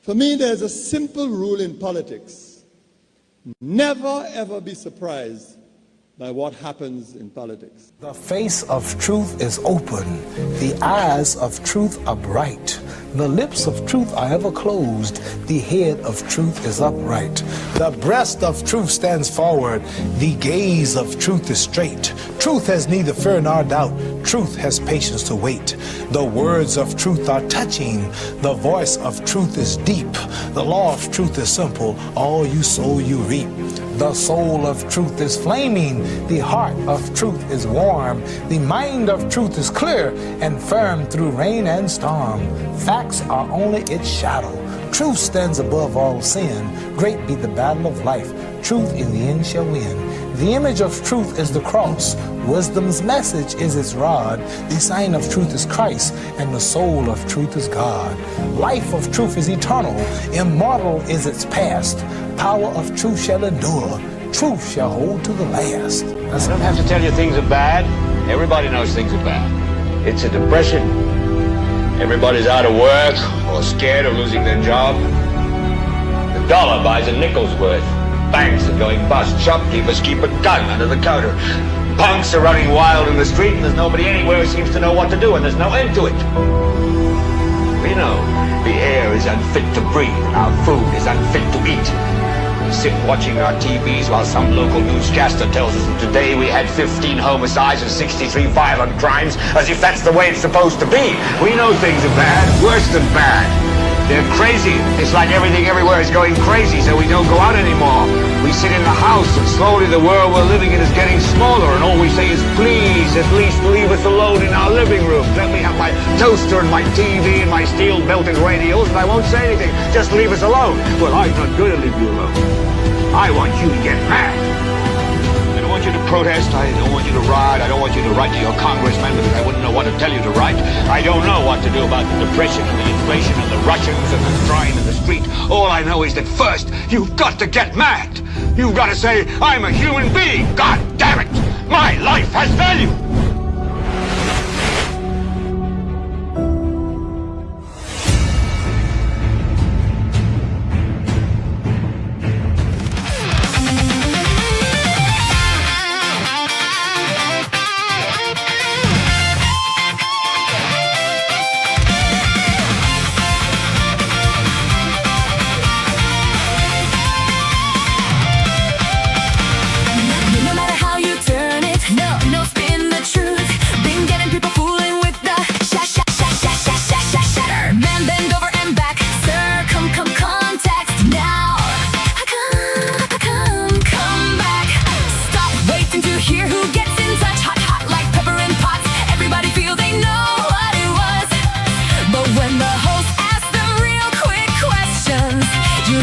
For me, there's a simple rule in politics. Never, ever be surprised by what happens in politics. The face of truth is open. The eyes of truth are bright. The lips of truth are ever closed. The head of truth is upright. The breast of truth stands forward. The gaze of truth is straight. Truth has neither fear nor doubt. Truth has patience to wait. The words of truth are touching. The voice of truth is deep. The law of truth is simple. All you sow, you reap. The soul of truth is flaming. The heart of truth is warm. The mind of truth is clear and firm through rain and storm. Facts are only its shadow. Truth stands above all sin. Great be the battle of life. Truth in the end shall win. The image of truth is the cross. Wisdom's message is its rod. The sign of truth is Christ, and the soul of truth is God. Life of truth is eternal. Immortal is its past. Power of truth shall endure. Truth shall hold to the last. I don't have to tell you things are bad. Everybody knows things are bad. It's a depression. Everybody's out of work or scared of losing their job. The dollar buys a nickel's worth. Banks are going bust. Shopkeepers keep a gun under the counter. Punks are running wild in the street, and there's nobody anywhere who seems to know what to do, and there's no end to it. We know the air is unfit to breathe, and our food is unfit to eat. We sit watching our TVs while some local newscaster tells us that today we had 15 homicides and 63 violent crimes, as if that's the way it's supposed to be. We know things are bad, worse than bad. They're crazy. It's like everything everywhere is going crazy, so we don't go out anymore. We sit in the house, and slowly the world we're living in is getting smaller, and all we say is, please, at least leave us alone in our living room. Let me have my toaster and my TV and my steel-belted radios, and I won't say anything. Just leave us alone. Well, I'm not going to leave you alone. I want you to get mad. I don't want you to protest. I don't want you to riot. I don't want you to write to your congressman because I wouldn't know what to tell you to write. I don't know what to do about the depression and the inflation and the Russians and the crime in the street. All I know is that first, you've got to get mad. You've got to say, I'm a human being. God damn it. My life has value.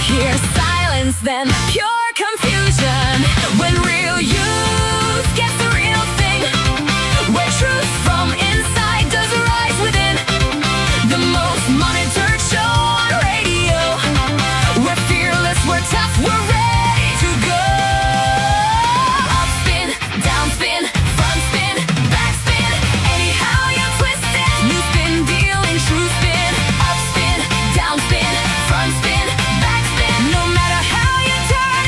Hear silence, then pure confusion. When real youth gets the real thing, where truth from inside does rise within. The most monitored show on radio. We're fearless, we're tough, we're ready to go. Up spin, down spin, front spin, back spin. Anyhow you twist it. New spin, dealing true spin. Up spin, down spin, front spin. No matter how you turn.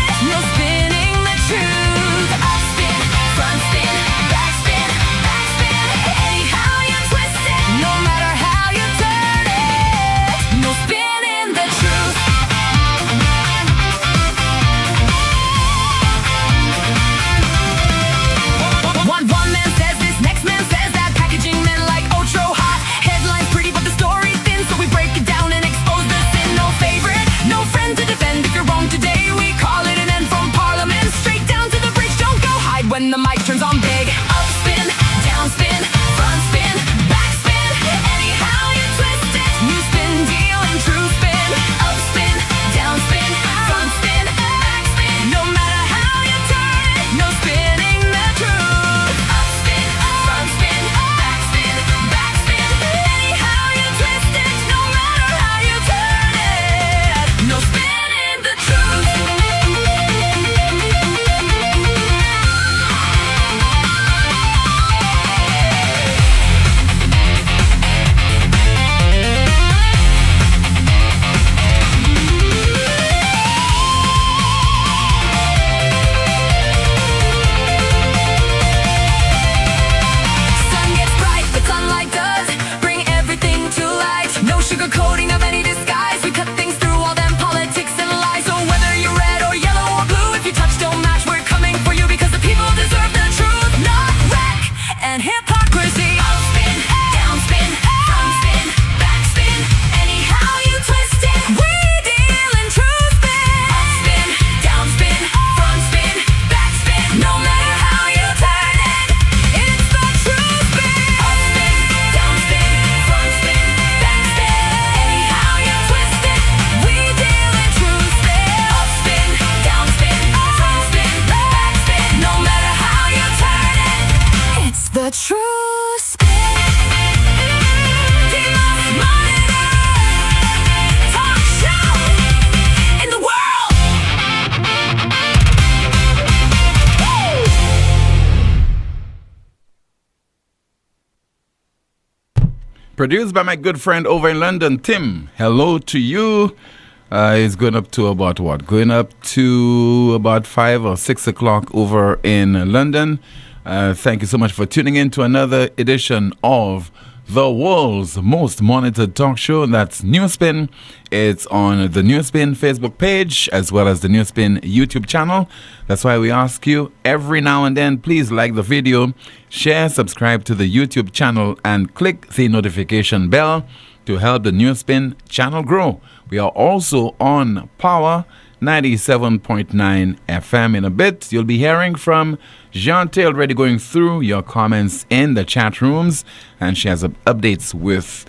Produced by my good friend over in London, Tim. Hello to you. It's going up to about what? Going up to about 5 or 6 o'clock over in London. Thank you so much for tuning in to another edition of the world's most monitored talk show. That's NewsSpin. It's on the NewsSpin Facebook page as well as the NewsSpin YouTube channel. That's why we ask you every now and then, please like the video, share, subscribe to the YouTube channel, and click the notification bell to help the NewsSpin channel grow. We are also on Power 97.9 FM. In a bit, you'll be hearing from Jeante, already going through your comments in the chat rooms, and she has updates with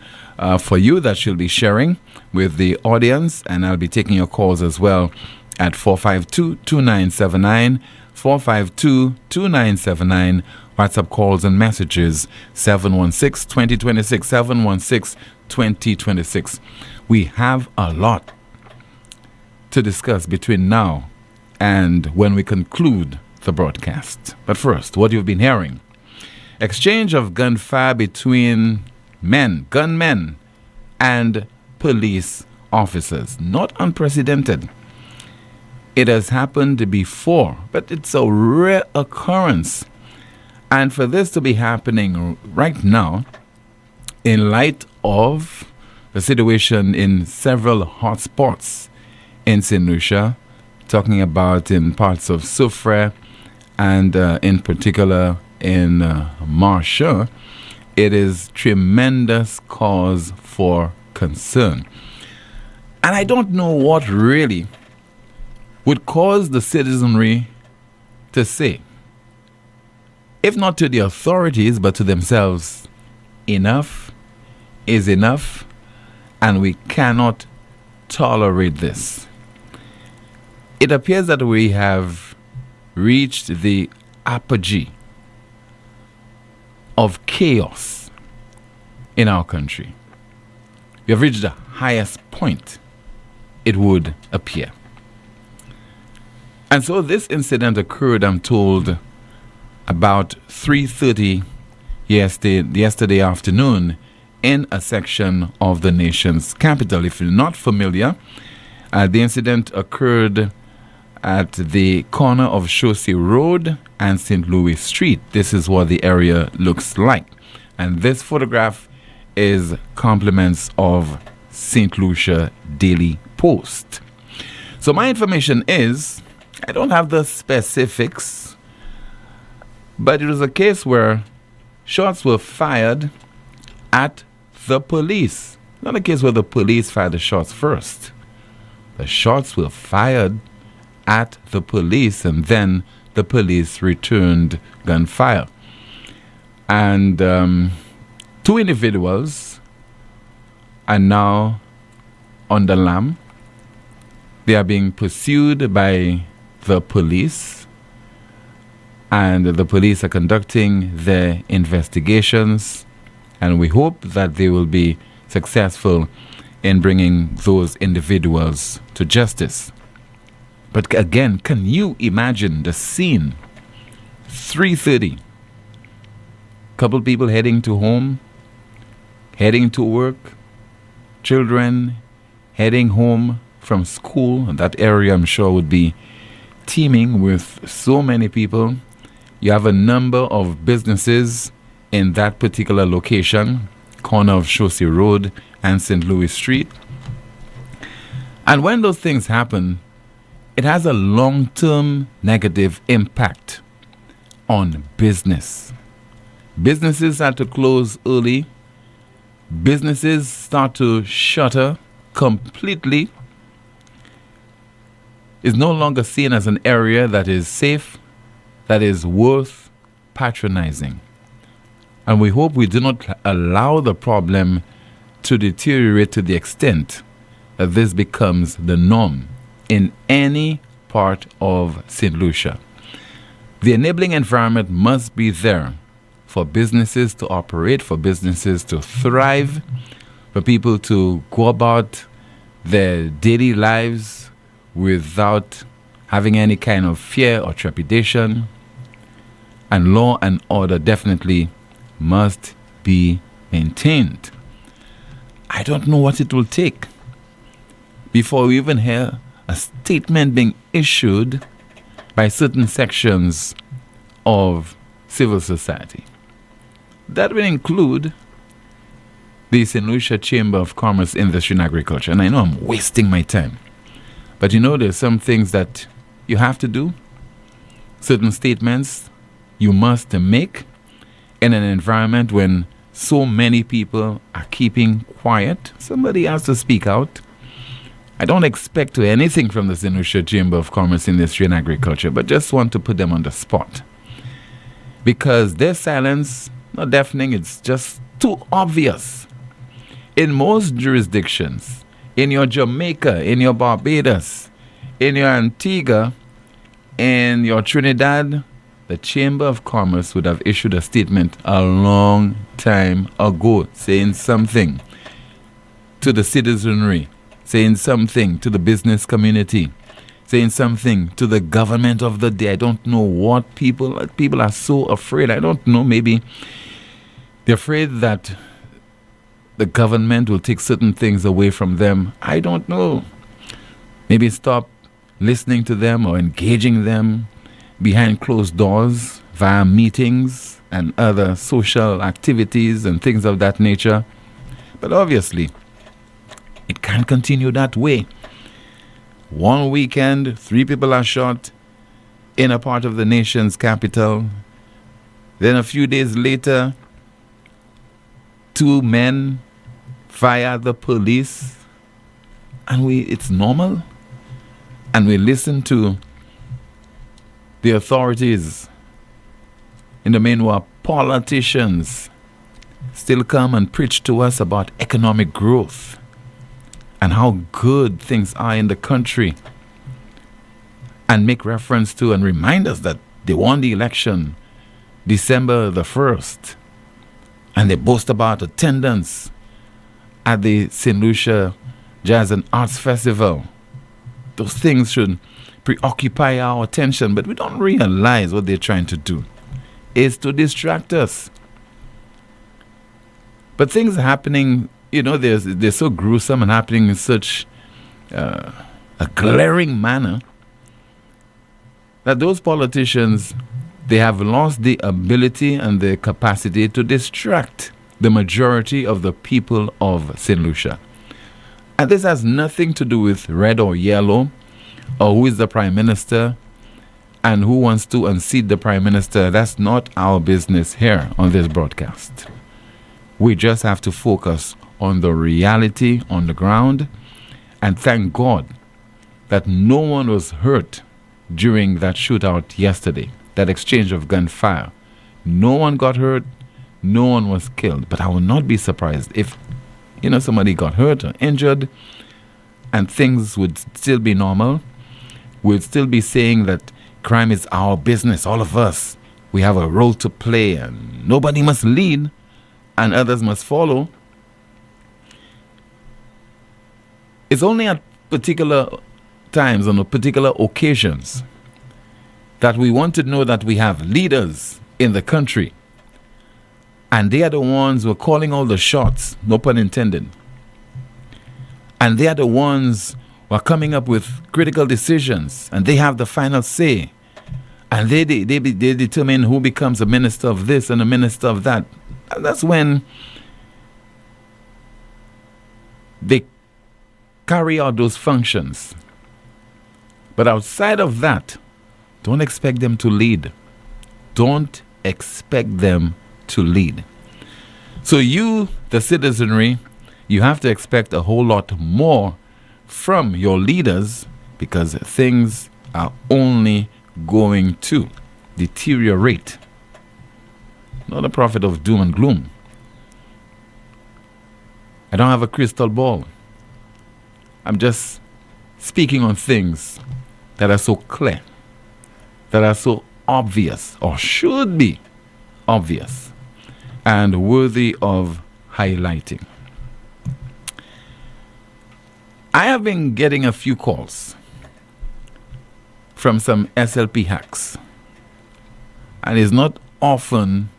for you that she'll be sharing with the audience, and I'll be taking your calls as well at 452-2979, 452-2979, WhatsApp calls and messages 716-2026, 716-2026. We have a lot to discuss between now and when we conclude the broadcast. But first, what you've been hearing. Exchange of gunfire between gunmen, and police officers. Not unprecedented. It has happened before, but it's a rare occurrence. And for this to be happening right now, in light of the situation in several hotspots in St. Lucia, talking about in parts of Soufrière and in particular in Marsha, it is tremendous cause for concern. And I don't know what really would cause the citizenry to say, if not to the authorities, but to themselves, enough is enough, and we cannot tolerate this. It appears that we have reached the apogee of chaos in our country. We have reached the highest point, it would appear. And so this incident occurred, I'm told, about 3:30 yesterday afternoon in a section of the nation's capital. If you're not familiar, the incident occurred at the corner of Chaussee Road and St. Louis Street. This is what the area looks like. And this photograph is compliments of St. Lucia Daily Post. So my information is, I don't have the specifics, but it was a case where shots were fired at the police. Not a case where the police fired the shots first. The shots were fired at the police, and then the police returned gunfire. And 2 individuals are now on the lam. They are being pursued by the police, and the police are conducting their investigations, and we hope that they will be successful in bringing those individuals to justice. But again, can you imagine the scene? 3:30. Couple people heading to home, heading to work, children heading home from school. And that area, I'm sure, would be teeming with so many people. You have a number of businesses in that particular location, corner of Chaussee Road and St. Louis Street. And when those things happen, it has a long-term negative impact on business. Businesses start to close early. Businesses start to shutter completely. It's no longer seen as an area that is safe, that is worth patronizing. And we hope we do not allow the problem to deteriorate to the extent that this becomes the norm in any part of St. Lucia. The enabling environment must be there for businesses to operate, for businesses to thrive, for people to go about their daily lives without having any kind of fear or trepidation. And law and order definitely must be maintained. I don't know what it will take before we even hear a statement being issued by certain sections of civil society. That will include the St. Lucia Chamber of Commerce, Industry and Agriculture. And I know I'm wasting my time, but you know, there's some things that you have to do, certain statements you must make in an environment when so many people are keeping quiet. Somebody has to speak out. I don't expect to anything from the St. Lucia Chamber of Commerce, Industry and Agriculture, but just want to put them on the spot. Because their silence, not deafening, it's just too obvious. In most jurisdictions, in your Jamaica, in your Barbados, in your Antigua, in your Trinidad, the Chamber of Commerce would have issued a statement a long time ago saying something to the citizenry, saying something to the business community, saying something to the government of the day. I don't know what people are so afraid. I don't know, maybe they're afraid that the government will take certain things away from them. I don't know. Maybe stop listening to them or engaging them behind closed doors via meetings and other social activities and things of that nature. But obviously, it can't continue that way. One weekend, 3 people are shot in a part of the nation's capital. Then a few days later, 2 men fire the police. And it's normal. And we listen to the authorities in the main who are politicians still come and preach to us about economic growth and how good things are in the country, and make reference to and remind us that they won the election December the 1st, and they boast about attendance at the St. Lucia Jazz and Arts Festival. Those things should preoccupy our attention, but we don't realize what they're trying to do is to distract us. But things are happening, you know, they're so gruesome and happening in such a glaring manner that those politicians, they have lost the ability and the capacity to distract the majority of the people of St. Lucia. And this has nothing to do with red or yellow, or who is the Prime Minister and who wants to unseat the Prime Minister. That's not our business here on this broadcast. We just have to focus on the reality on the ground, and thank God that no one was hurt during that shootout yesterday, that exchange of gunfire. No one got hurt, no one was killed. But I will not be surprised if, you know, somebody got hurt or injured and things would still be normal. We'd still be saying that crime is our business, all of us. We have a role to play and nobody must lead and others must follow. It's only at particular times, on particular occasions, that we want to know that we have leaders in the country and they are the ones who are calling all the shots, no pun intended. And they are the ones who are coming up with critical decisions, and they have the final say. And they determine who becomes a minister of this and a minister of that. And that's when they carry out those functions. But outside of that, don't expect them to lead. Don't expect them to lead. So you, the citizenry, you have to expect a whole lot more from your leaders, because things are only going to deteriorate. Not a prophet of doom and gloom. I don't have a crystal ball. I'm just speaking on things that are so clear, that are so obvious, or should be obvious, and worthy of highlighting. I have been getting a few calls from some SLP hacks. And it's not often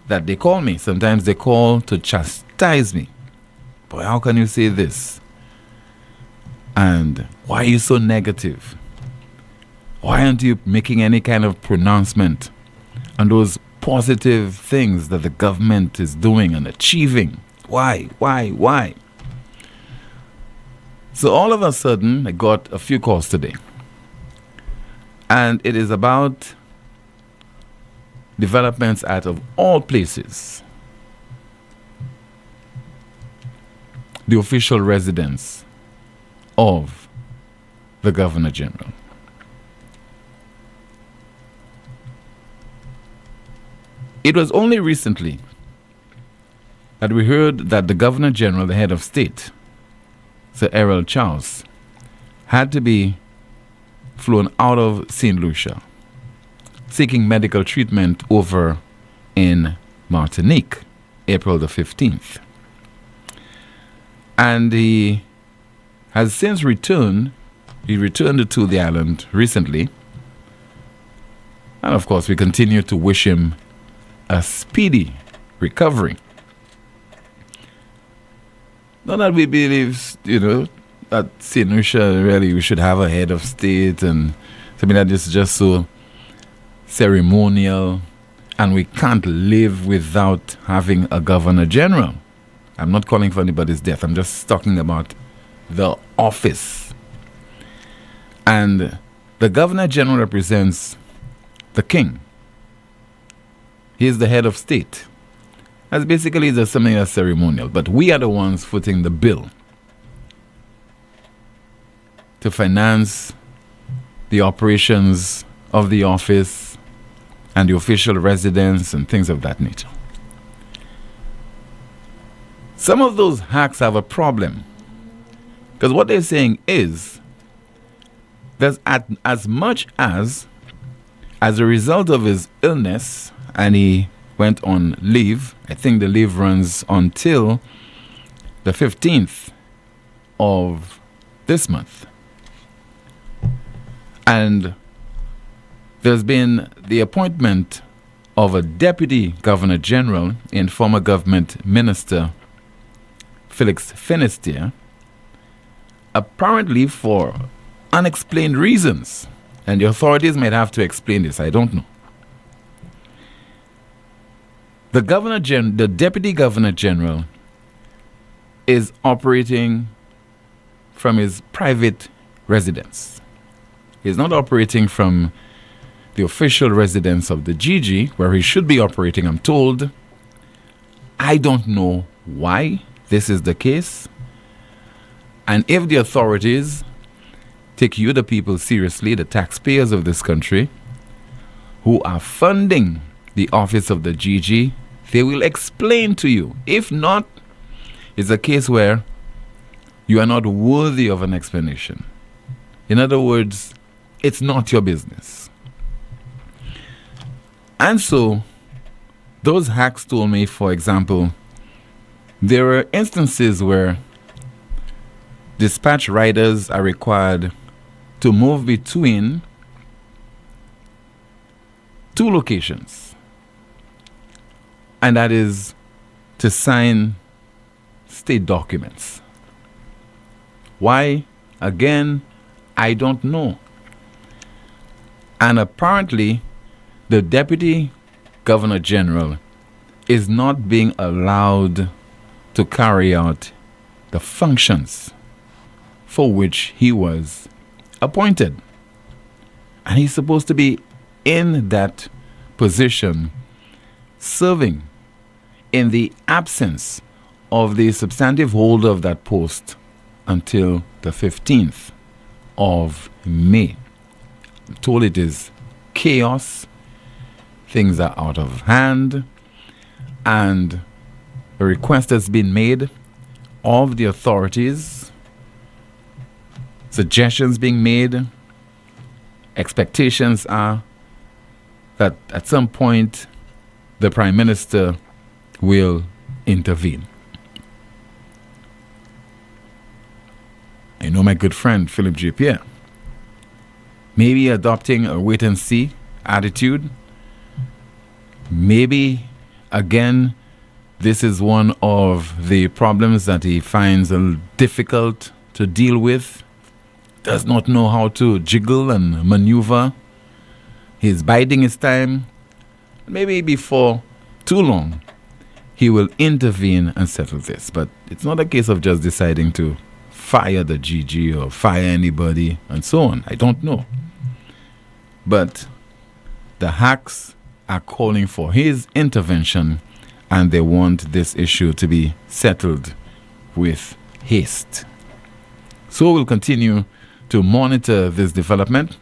that they call me. Sometimes they call to chastise me. Boy, how can you say this? And why are you so negative? Why aren't you making any kind of pronouncement on those positive things that the government is doing and achieving? Why? So all of a sudden, I got a few calls today. And it is about developments out of all places. The official residence of the Governor General. It was only recently that we heard that the Governor General, the head of state, Sir Errol Charles, had to be flown out of St. Lucia, seeking medical treatment over in Martinique, April the 15th. And he has since returned. He returned to the island recently. And of course, we continue to wish him a speedy recovery. Not that we believe, that St. Lucia really we should have a head of state and something that is just so ceremonial, and we can't live without having a Governor General. I'm not calling for anybody's death. I'm just talking about the office. And the Governor General represents the king. He is the head of state. That's basically just something that's ceremonial. But we are the ones footing the bill to finance the operations of the office and the official residence and things of that nature. Some of those hacks have a problem. Because what they're saying is that as much as a result of his illness, and he went on leave, I think the leave runs until the 15th of this month. And there's been the appointment of a Deputy Governor General in former government Minister Felix Finisterre, apparently for unexplained reasons. And the authorities might have to explain this, I don't know. The Deputy Governor General is operating from his private residence. He's not operating from the official residence of the GG, where he should be operating, I'm told. I don't know why this is the case. And if the authorities take you, the people, seriously, the taxpayers of this country, who are funding the office of the GG, they will explain to you. If not, it's a case where you are not worthy of an explanation. In other words, it's not your business. And so, those hacks told me, for example, there are instances where dispatch riders are required to move between two locations. And that is to sign state documents. Why? Again, I don't know. And apparently, the Deputy Governor General is not being allowed to carry out the functions for which he was appointed. And he's supposed to be in that position, serving in the absence of the substantive holder of that post until the 15th of May. I'm told it is chaos, things are out of hand, and a request has been made of the authorities, suggestions being made. Expectations are that at some point the Prime Minister will intervene. I know my good friend Philip J. Pierre maybe adopting a wait-and-see attitude, maybe again this is one of the problems that he finds difficult to deal with, does not know how to jiggle and maneuver. He's biding his time. Maybe before too long, he will intervene and settle this. But it's not a case of just deciding to fire the GG or fire anybody and so on. I don't know. But the hacks are calling for his intervention, and they want this issue to be settled with haste. So we'll continue to monitor this development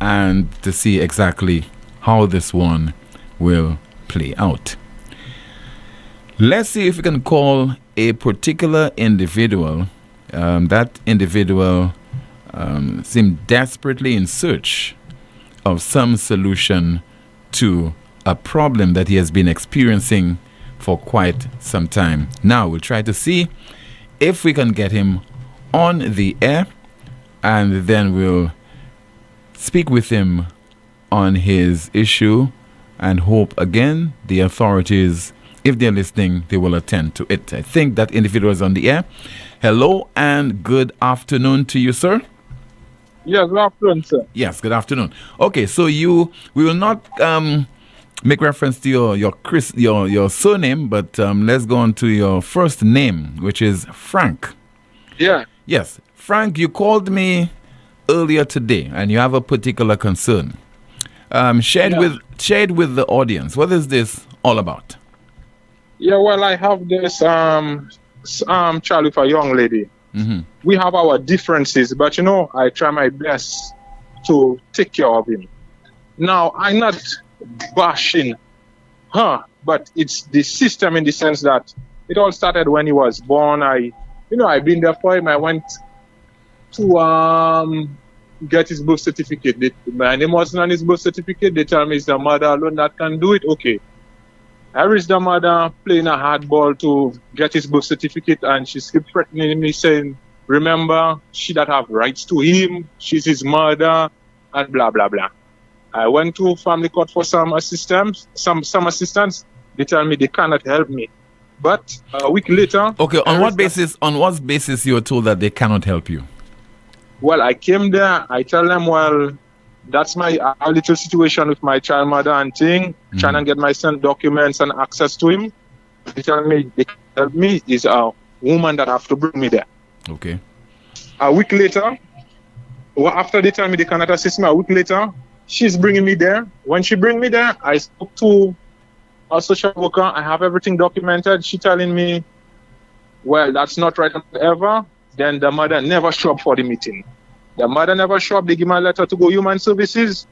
and to see exactly how this one will play out. Let's see if we can call a particular individual. That individual seemed desperately in search of some solution to a problem that he has been experiencing for quite some time. Now we'll try to see if we can get him on the air, and then we'll speak with him on his issue and hope again the authorities, if they're listening, they will attend to it. I think that individual is on the air. Hello and good afternoon to you, sir. Yes, good afternoon, sir. Yes, good afternoon. Okay, so we will not make reference to your surname, but let's go on to your first name, which is Frank. Yeah. Yes, Frank, you called me earlier today, and you have a particular concern. Share it with the audience. What is this all about? Yeah, well, I have this child with a young lady. Mm-hmm. We have our differences, but I try my best to take care of him. Now, I'm not bashing her, but it's the system in the sense that it all started when he was born. I've been there for him. I went to get his birth certificate. My name wasn't on his birth certificate. They tell me it's the mother alone that can do it. Okay. I reached the mother playing a hardball to get his birth certificate, and she kept threatening me, saying, remember, she that have rights to him, she's his mother, and blah, blah, blah. I went to family court for some assistance. Some assistance. They tell me they cannot help me. But a week later... Okay, on what basis you were told that they cannot help you? Well, I came there, I tell them, well, that's my little situation with my child mother and thing, trying to get my son documents and access to him. They tell me they can help me. Is a woman that have to bring me there. Okay. A week later, after they tell me they cannot assist me, a week later, she's bringing me there. When she bring me there, I spoke to a social worker. I have everything documented. She telling me, well, that's not right ever. Then the mother never show up for the meeting. The mother never show up. They give me a letter to go Human Services.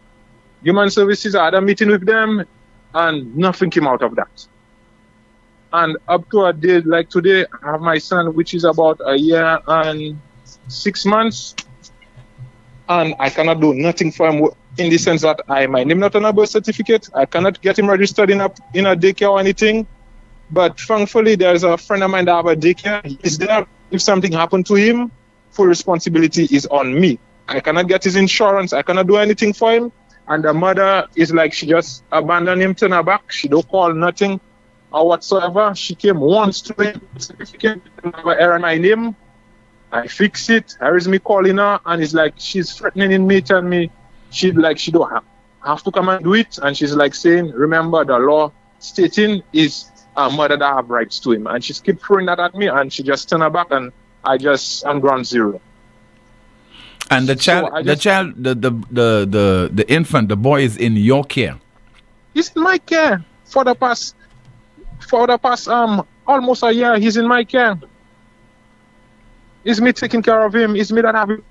Human Services, I had a meeting with them, and nothing came out of that. And up to a day like today, I have my son, which is about a year and 6 months, and I cannot do nothing for him in the sense that my name not on a birth certificate. I cannot get him registered in a daycare or anything. But thankfully, there's a friend of mine that have a daycare. He's there. If something happened to him, full responsibility is on me. I cannot get his insurance. I cannot do anything for him. And the mother is like, she just abandoned him, turn her back. She don't call nothing or whatsoever. She came once to the certificate, never error my name. I fix it. Here is me calling her, and it's like she's threatening me, telling me she don't have to come and do it. And she's like saying, remember, the law stating is a mother that have rights to him. And she keep throwing that at me, and she just turn her back, and I'm ground zero. And the child, the infant, the boy is in your care. He's in my care for the past almost a year. He's in my care. It's me taking care of him. It's me that have him.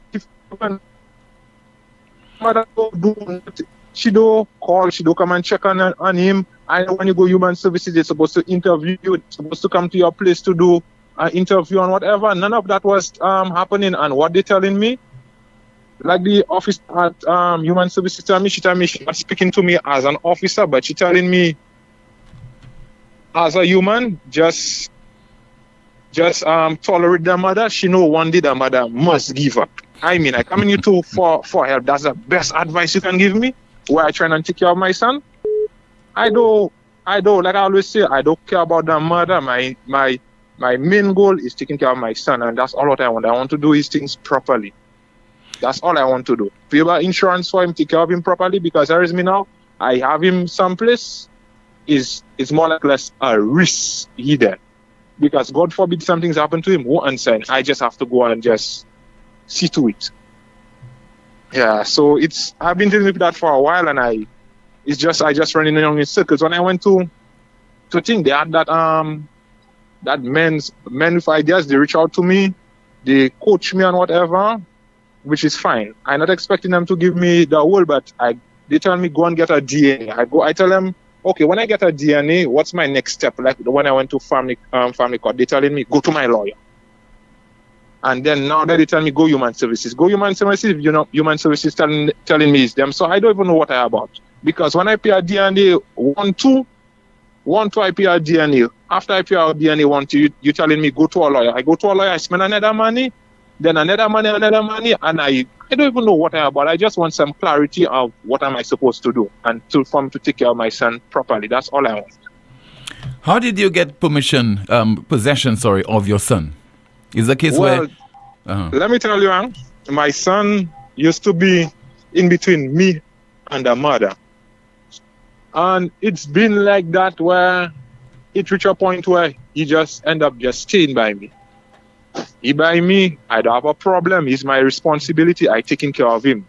Mother don't do nothing. She don't call. She don't come and check on him. I know when you go Human Services, they're supposed to interview you. They're supposed to come to your place to do an interview and whatever. None of that was happening. And what they telling me, like the office at Human Services tell me, she was speaking to me as an officer, but she telling me as a human, just tolerate the mother. She know one day the mother must give up. I mean, I come in you for help. That's the best advice you can give me. Where I try and take care of my son. I don't I don't, like I always say, I don't care about the mother. My main goal is taking care of my son, and that's all what I want. I want to do his things properly. That's all I want to do. Pay about insurance for him, take care of him properly, because there is me now. I have him someplace. It's more like less a risk either. Because God forbid something's happened to him, won't answer. I just have to go and just see to it. Yeah, so I've been dealing with that for a while, and I just running around in circles. When I went to think, they had that men with ideas, they reach out to me, they coach me and whatever, which is fine. I'm not expecting them to give me the whole, but they tell me go and get a DNA. I tell them, okay, when I get a DNA, what's my next step? Like when I went to family court, they telling me go to my lawyer. And then now that they tell me go human services. Go human services, human services telling me it's them. So I don't even know what I about. Because when I pay a DNA 1-2 I pay a DNA. After I pay a DNA 1-2, you telling me go to a lawyer. I go to a lawyer, I spend another money, then another money, and I don't even know what I about. I just want some clarity of what am I supposed to do and for me to take care of my son properly. That's all I want. How did you get possession of your son? Is the case where... Let me tell you, my son used to be in between me and the mother. And it's been like that where it reached a point where he just end up just staying by me. He by me, I don't have a problem. He's my responsibility. I taking care of him.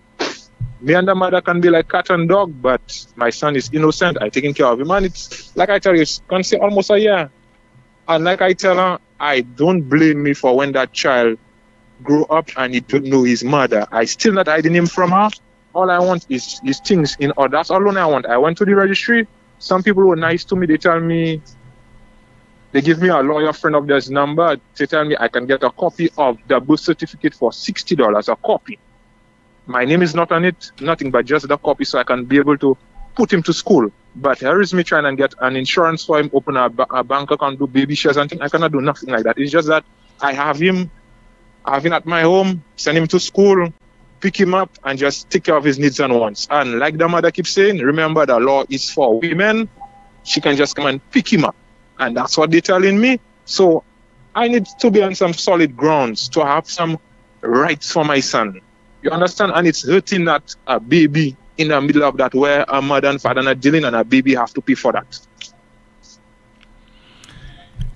Me and the mother can be like cat and dog, but my son is innocent. I taking care of him. And it's, like I tell you, it's going to say almost a year. And like I tell her, I don't blame me for when that child grew up and he don't know his mother. I still not hiding him from her. All I want is things in order. That's all I want. I went to the registry. Some people were nice to me. They tell me, they give me a lawyer friend of theirs number. They tell me I can get a copy of the birth certificate for $60 a copy. My name is not on it, nothing but just the copy so I can be able to put him to school. But here is me trying to get an insurance for him, open a bank account, do baby shares and things. I cannot do nothing like that. It's just that I have him at my home, send him to school, pick him up, and just take care of his needs and wants. And like the mother keeps saying, remember the law is for women. She can just come and pick him up. And that's what they're telling me. So I need to be on some solid grounds to have some rights for my son. You understand? And it's hurting that a baby in the middle of that where a mother and father are dealing and a baby have to pay for that.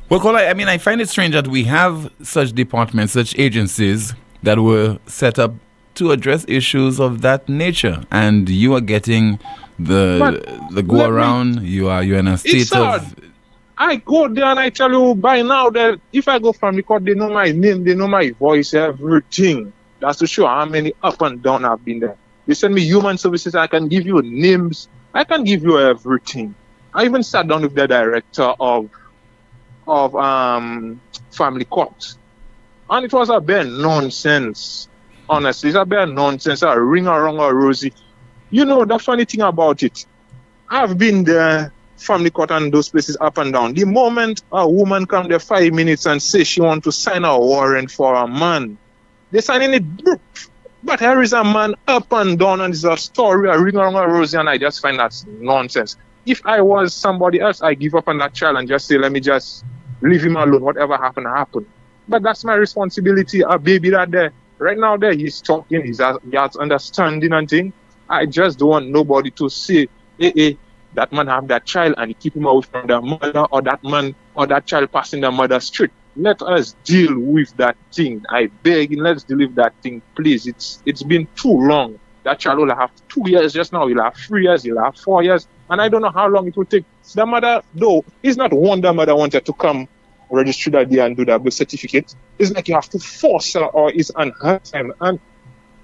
Well, Kola, I mean, I find it strange that we have such departments, such agencies that were set up to address issues of that nature, and you are getting the go around. You're in a state of. I go there and I tell you by now that if I go from the court, they know my name, they know my voice, everything. That's to show how many up and down I've been there. They send me human services. I can give you names. I can give you everything. I even sat down with the director of family court, and it was a bare nonsense. Honestly, it's a bare nonsense. A ring around a rosy. You know the funny thing about it, I've been there, family court and those places up and down. The moment a woman come there 5 minutes and say she want to sign a warrant for a man, they signing it. But here is a man up and down, and it's a story, a ring around a rosy, and I just find that nonsense. If I was somebody else, I give up on that child and just say, let me just leave him alone. Whatever happened, happened. But that's my responsibility. A baby that there, right now there, he's talking, he has understanding and thing. I just don't want nobody to say, hey, that man have that child and keep him away from the mother, or that man or that child passing the mother's street. Let us deal with that thing. I beg, let's deal with that thing, please. It's been too long. That child will have 2 years just now. He'll have 3 years. He'll have 4 years. And I don't know how long it will take. The mother, though, it's not one the mother wanted to come register that day and do that birth certificate. It's like you have to force her, or it's on her time. And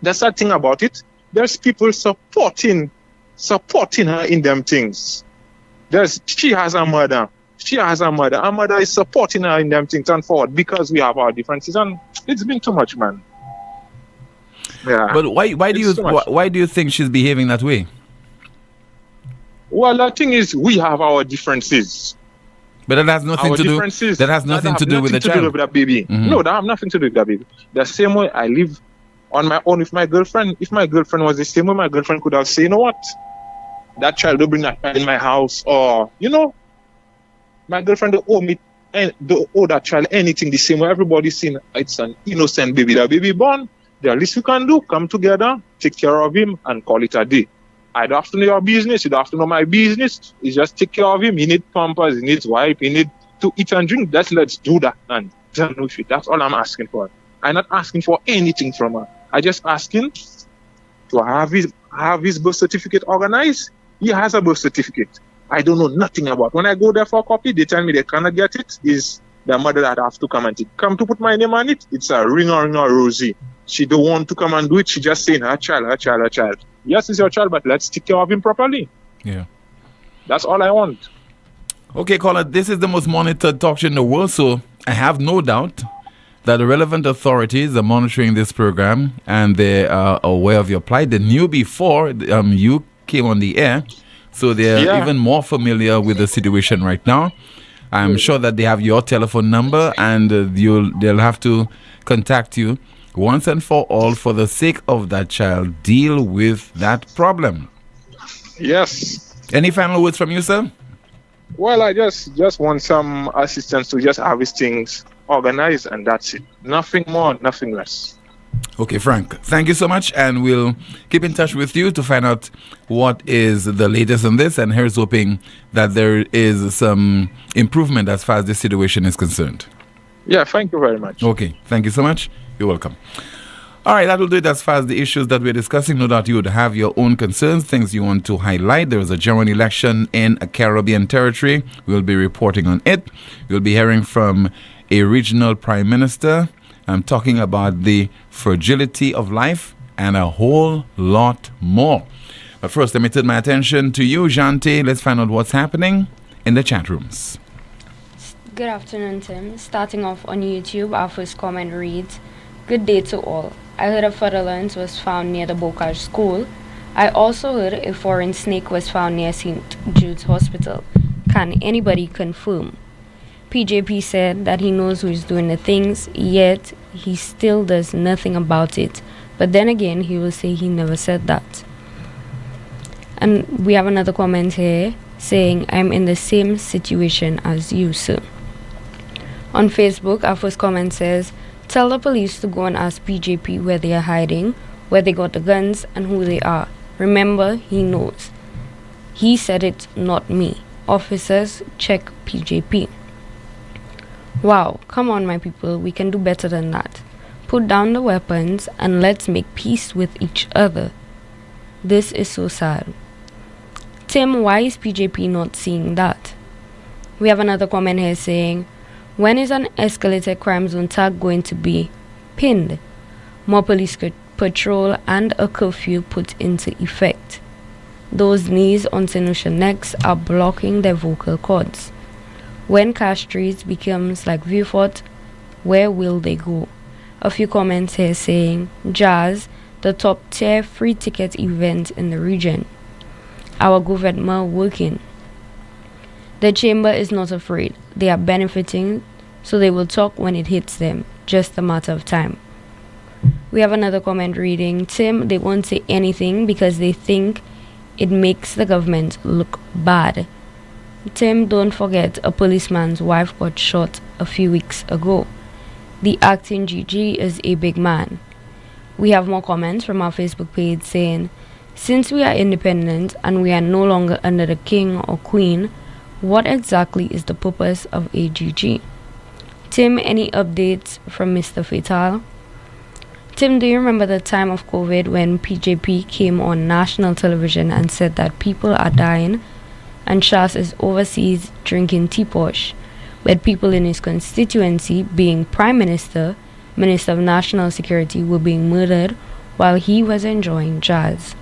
the sad thing about it, there's people supporting her in them things. She has a mother. Her mother is supporting her in them things and forward because we have our differences. And it's been too much, man. Yeah. But why do you think she's behaving that way? Well, the thing is, we have our differences. But that has nothing to do. That has nothing to do with the child. Do with that baby. Mm-hmm. No, that have nothing to do with that baby. The same way I live on my own with my girlfriend. If my girlfriend was the same way, my girlfriend could have said, you know what, that child don't bring that child in my house, or My girlfriend don't owe me and don't owe that child anything the same way everybody's saying it's an innocent baby. The baby born. The least we can do, come together, take care of him, and call it a day. I don't have to know your business. You don't have to know my business. You just take care of him. He needs pampers. He needs wipe. He needs to eat and drink. Let's do that and done with it. That's all I'm asking for. I'm not asking for anything from her. I just asking to have his birth certificate organized. He has a birth certificate. I don't know nothing about. When I go there for a copy, they tell me they cannot get it. Is the mother that have to come and take. Come to put my name on it. It's a ringer Rosie. She don't want to come and do it. She just saying her child. Yes, it's your child, but let's take care of him properly. Yeah. That's all I want. Okay, caller, this is the most monitored talk show in the world, so I have no doubt that the relevant authorities are monitoring this program and they are aware of your plight. They knew before you came on the air, so they're even more familiar with the situation right now. I'm sure that they have your telephone number and they'll have to contact you once and for all for the sake of that child. Deal with that problem. Yes. Any final words from you, sir? Well, I just want some assistance to just have his things organized, and that's it. Nothing more, nothing less. Okay, Frank, thank you so much, and we'll keep in touch with you to find out what is the latest on this, and here's hoping that there is some improvement as far as this situation is concerned. Yeah, thank you very much. Okay, thank you so much. You're welcome. All right, that will do it as far as the issues that we're discussing. No doubt you would have your own concerns, things you want to highlight. There is a general election in a Caribbean territory. We'll be reporting on it. We'll be hearing from a regional prime minister. I'm talking about the fragility of life and a whole lot more. But first, let me turn my attention to you, Jante. Let's find out what's happening in the chat rooms. Good afternoon, Tim. Starting off on YouTube, our first comment reads, "Good day to all. I heard a fatherland was found near the Bocage School. I also heard a foreign snake was found near St. Jude's Hospital. Can anybody confirm?" PJP said that he knows who is doing the things, yet he still does nothing about it. But then again, he will say he never said that. And we have another comment here saying, "I'm in the same situation as you, sir." On Facebook, our first comment says, "Tell the police to go and ask PJP where they are hiding, where they got the guns, and who they are. Remember, he knows. He said it, not me. Officers, check PJP." Wow, come on, my people, we can do better than that. Put down the weapons and let's make peace with each other. This is so sad. Tim, why is PJP not seeing that? We have another comment here saying, "When is an escalated crime zone tag going to be pinned? More police patrol and a curfew put into effect. Those knees on Senusha necks are blocking their vocal cords. When Cash Street becomes like Viewfort, where will they go?" A few comments here saying, "Jazz, the top tier free ticket event in the region. Our government working. The chamber is not afraid. They are benefiting, so they will talk when it hits them. Just a matter of time." We have another comment reading, "Tim, they won't say anything because they think it makes the government look bad. Tim, don't forget a policeman's wife got shot a few weeks ago. The acting GG is a big man." We have more comments from our Facebook page saying, "Since we are independent and we are no longer under the king or queen, what exactly is the purpose of AGG? Tim, any updates from Mr. Fatal?" Tim, do you remember the time of COVID when PJP came on national television and said that people are dying and Shas is overseas drinking teaposh, but people in his constituency, being Prime Minister, Minister of National Security, were being murdered while he was enjoying jazz?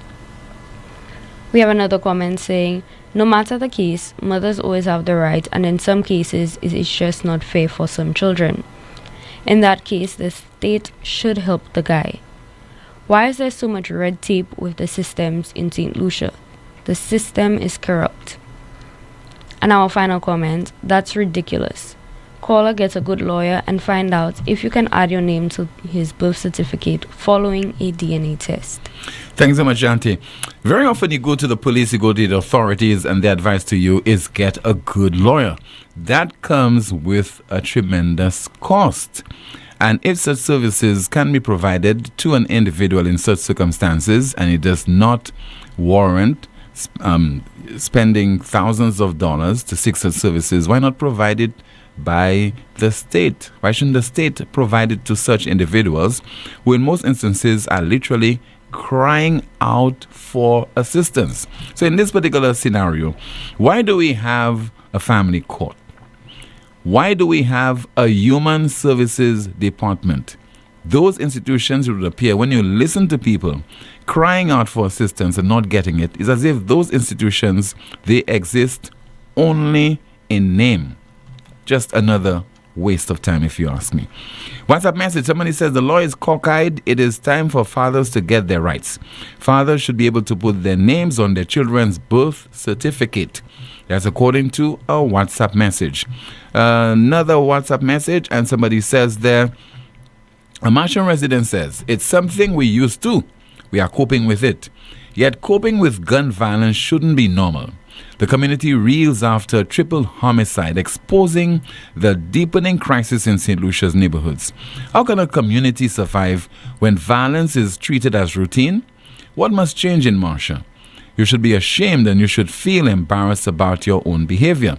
We have another comment saying, "No matter the case, mothers always have the right, and in some cases it is just not fair for some children. In that case, the state should help the guy. Why is there so much red tape with the systems in St. Lucia? The system is corrupt." And our final comment, "That's ridiculous. Caller, get a good lawyer and find out if you can add your name to his birth certificate following a DNA test. Thanks so much, Auntie. Very often you go to the police, you go to the authorities, and their advice to you is get a good lawyer. That comes with a tremendous cost. And if such services can be provided to an individual in such circumstances, and it does not warrant spending thousands of dollars to seek such services, why not provide it by the state? Why shouldn't the state provide it to such individuals who in most instances are literally crying out for assistance? So in this particular scenario, why do we have a family court? Why do we have a human services department? Those institutions, it would appear, when you listen to people crying out for assistance and not getting it, it's as if those institutions, they exist only in name. Just another waste of time, if you ask me. WhatsApp message, somebody says, the law is cockeyed. It is time for fathers to get their rights. Fathers should be able to put their names on their children's birth certificate. That's according to a WhatsApp message. Another WhatsApp message, and somebody says there, a Marsha resident says, it's something we used to. We are coping with it. Yet coping with gun violence shouldn't be normal. The community reels after triple homicide, exposing the deepening crisis in St. Lucia's neighborhoods. How can a community survive when violence is treated as routine? What must change in Marsha? You should be ashamed and you should feel embarrassed about your own behavior.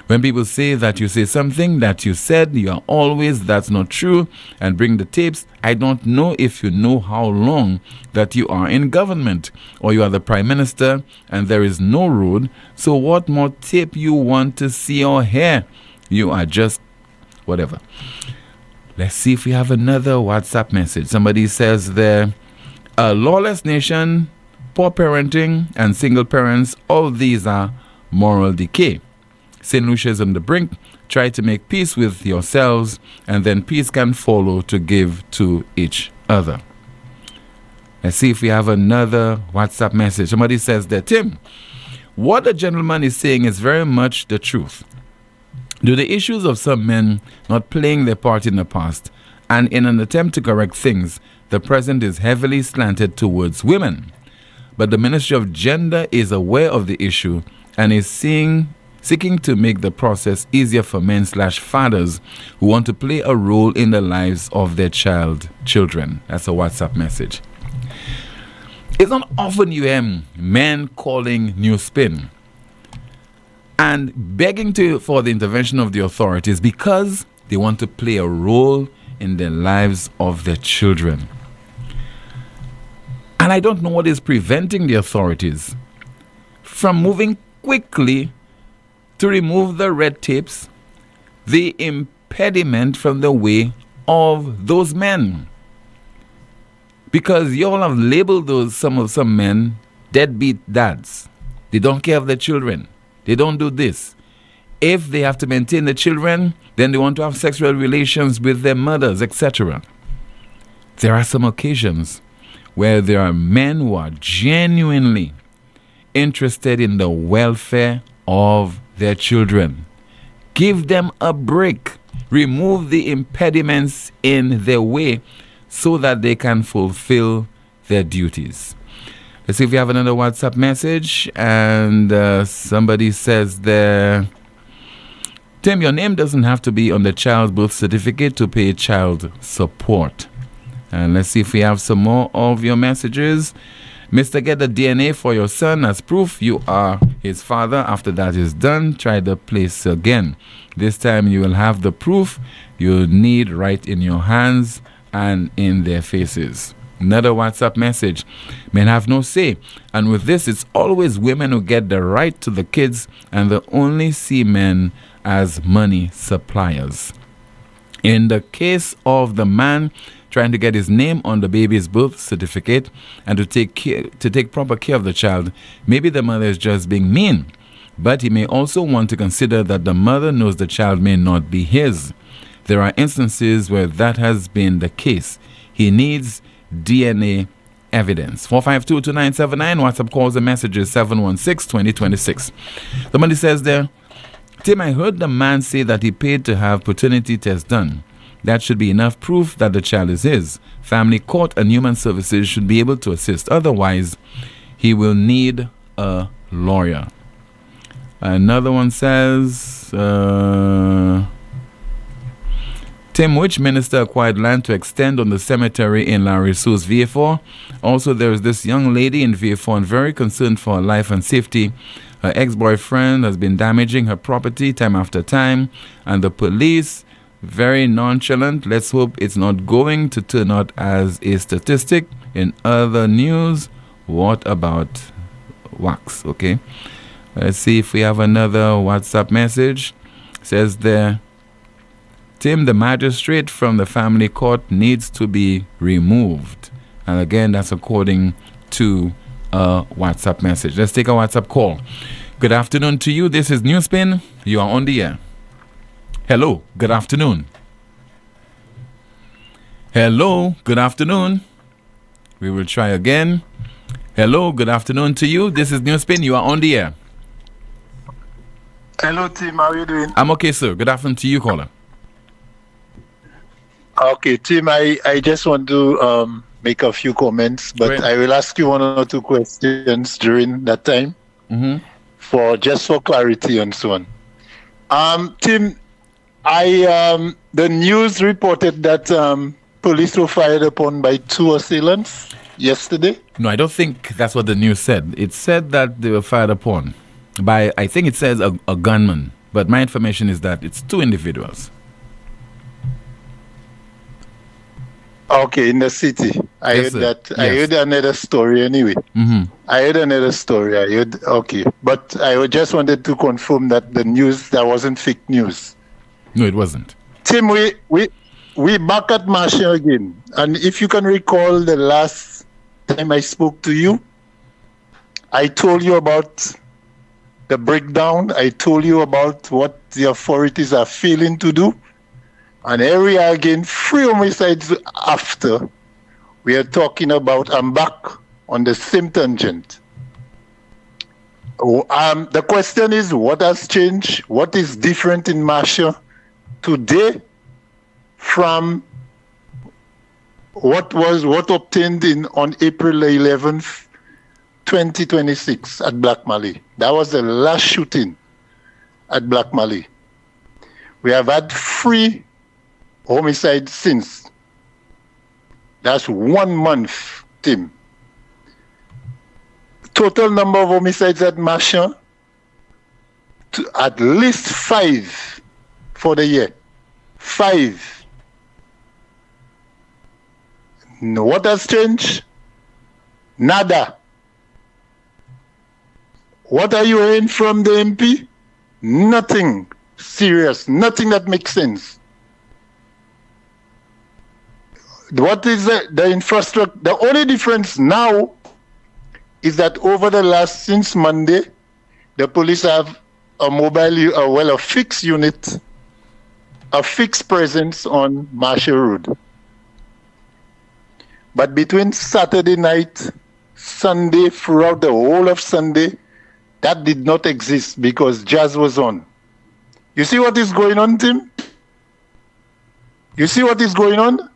When people say that you say something that you said, you are always, that's not true, and bring the tapes. I don't know if you know how long that you are in government, or you are the prime minister and there is no road. So what more tape you want to see or hear? You are just whatever. Let's see if we have another WhatsApp message. Somebody says there, a lawless nation, poor parenting, and single parents, all these are moral decay. St. Lucia is on the brink. Try to make peace with yourselves, and then peace can follow to give to each other. Let's see if we have another WhatsApp message. Somebody says that, Tim, what the gentleman is saying is very much the truth. Do the issues of some men not playing their part in the past, and in an attempt to correct things, the present is heavily slanted towards women. But the Ministry of Gender is aware of the issue and is seeking to make the process easier for men/fathers who want to play a role in the lives of their children. That's a WhatsApp message. It's not often you hear men calling NewsSpin and begging for the intervention of the authorities because they want to play a role in the lives of their children. And I don't know what is preventing the authorities from moving quickly to remove the red tapes, the impediment from the way of those men. Because you all have labeled some men deadbeat dads. They don't care of their children. They don't do this. If they have to maintain the children, then they want to have sexual relations with their mothers, etc. There are some occasions where there are men who are genuinely interested in the welfare of their children. Give them a break. Remove the impediments in their way so that they can fulfill their duties. Let's see if we have another WhatsApp message. And somebody says there, Tim, your name doesn't have to be on the child's birth certificate to pay child support. And let's see if we have some more of your messages. Mr. Get the DNA for your son as proof you are his father. After that is done, try the place again. This time you will have the proof you need right in your hands and in their faces. Another WhatsApp message. Men have no say. And with this, it's always women who get the right to the kids and they only see men as money suppliers. In the case of the man trying to get his name on the baby's birth certificate and to take proper care of the child, maybe the mother is just being mean. But he may also want to consider that the mother knows the child may not be his. There are instances where that has been the case. He needs DNA evidence. 452-2979, WhatsApp calls and messages 716-2026. Somebody says there, Tim, I heard the man say that he paid to have paternity test done. That should be enough proof that the child is his. Family court and human services should be able to assist. Otherwise, he will need a lawyer. Another one says, Tim, which minister acquired land to extend on the cemetery in Larisso's VA4? Also, there is this young lady in VA4 and very concerned for her life and safety. Her ex-boyfriend has been damaging her property time after time, and the police, very nonchalant. Let's hope it's not going to turn out as a statistic. In other news, what about wax? Okay, let's see if we have another WhatsApp message. It says there, Tim, the magistrate from the family court needs to be removed. And again, that's according to a WhatsApp message. Let's take a WhatsApp call. Good afternoon to you. This is NewsSpin. You are on the air. Hello, good afternoon. Hello, good afternoon. We will try again. Hello, good afternoon to you. This is NewsSpin. You are on the air. Hello, Tim. How are you doing? I'm okay, sir. Good afternoon to you, caller. Okay, Tim, I just want to make a few comments, but I will ask you one or two questions during that time for clarity and so on. Tim, the news reported that police were fired upon by 2 assailants yesterday. No, I don't think that's what the news said. It said that they were fired upon by, I think it says a gunman. But my information is that it's 2 individuals. Okay, in the city. I heard that. Yes. I heard another story anyway. I heard another story. Okay. But I just wanted to confirm that the news, that wasn't fake news. No, it wasn't. Tim, we back at Marsha again. And if you can recall the last time I spoke to you, I told you about the breakdown. I told you about what the authorities are failing to do. And here we are again, 3 homicides after. We are talking about, I'm back on the same tangent. The question is, what has changed? What is different in Marsha today from what obtained on April 11th, 2026 at Black Mali? That was the last shooting at Black Mali. We have had 3 homicides since. That's 1 month, Tim. Total number of homicides at Marsha, at least 5 for the year. 5. No, what has changed? Nada. What are you hearing from the MP? Nothing serious, nothing that makes sense. What is the infrastructure? The only difference now is that since Monday, the police have a fixed unit, a fixed presence on Marsha Road. But between Saturday night, Sunday, throughout the whole of Sunday, that did not exist because jazz was on. You see what is going on, Tim? You see what is going on?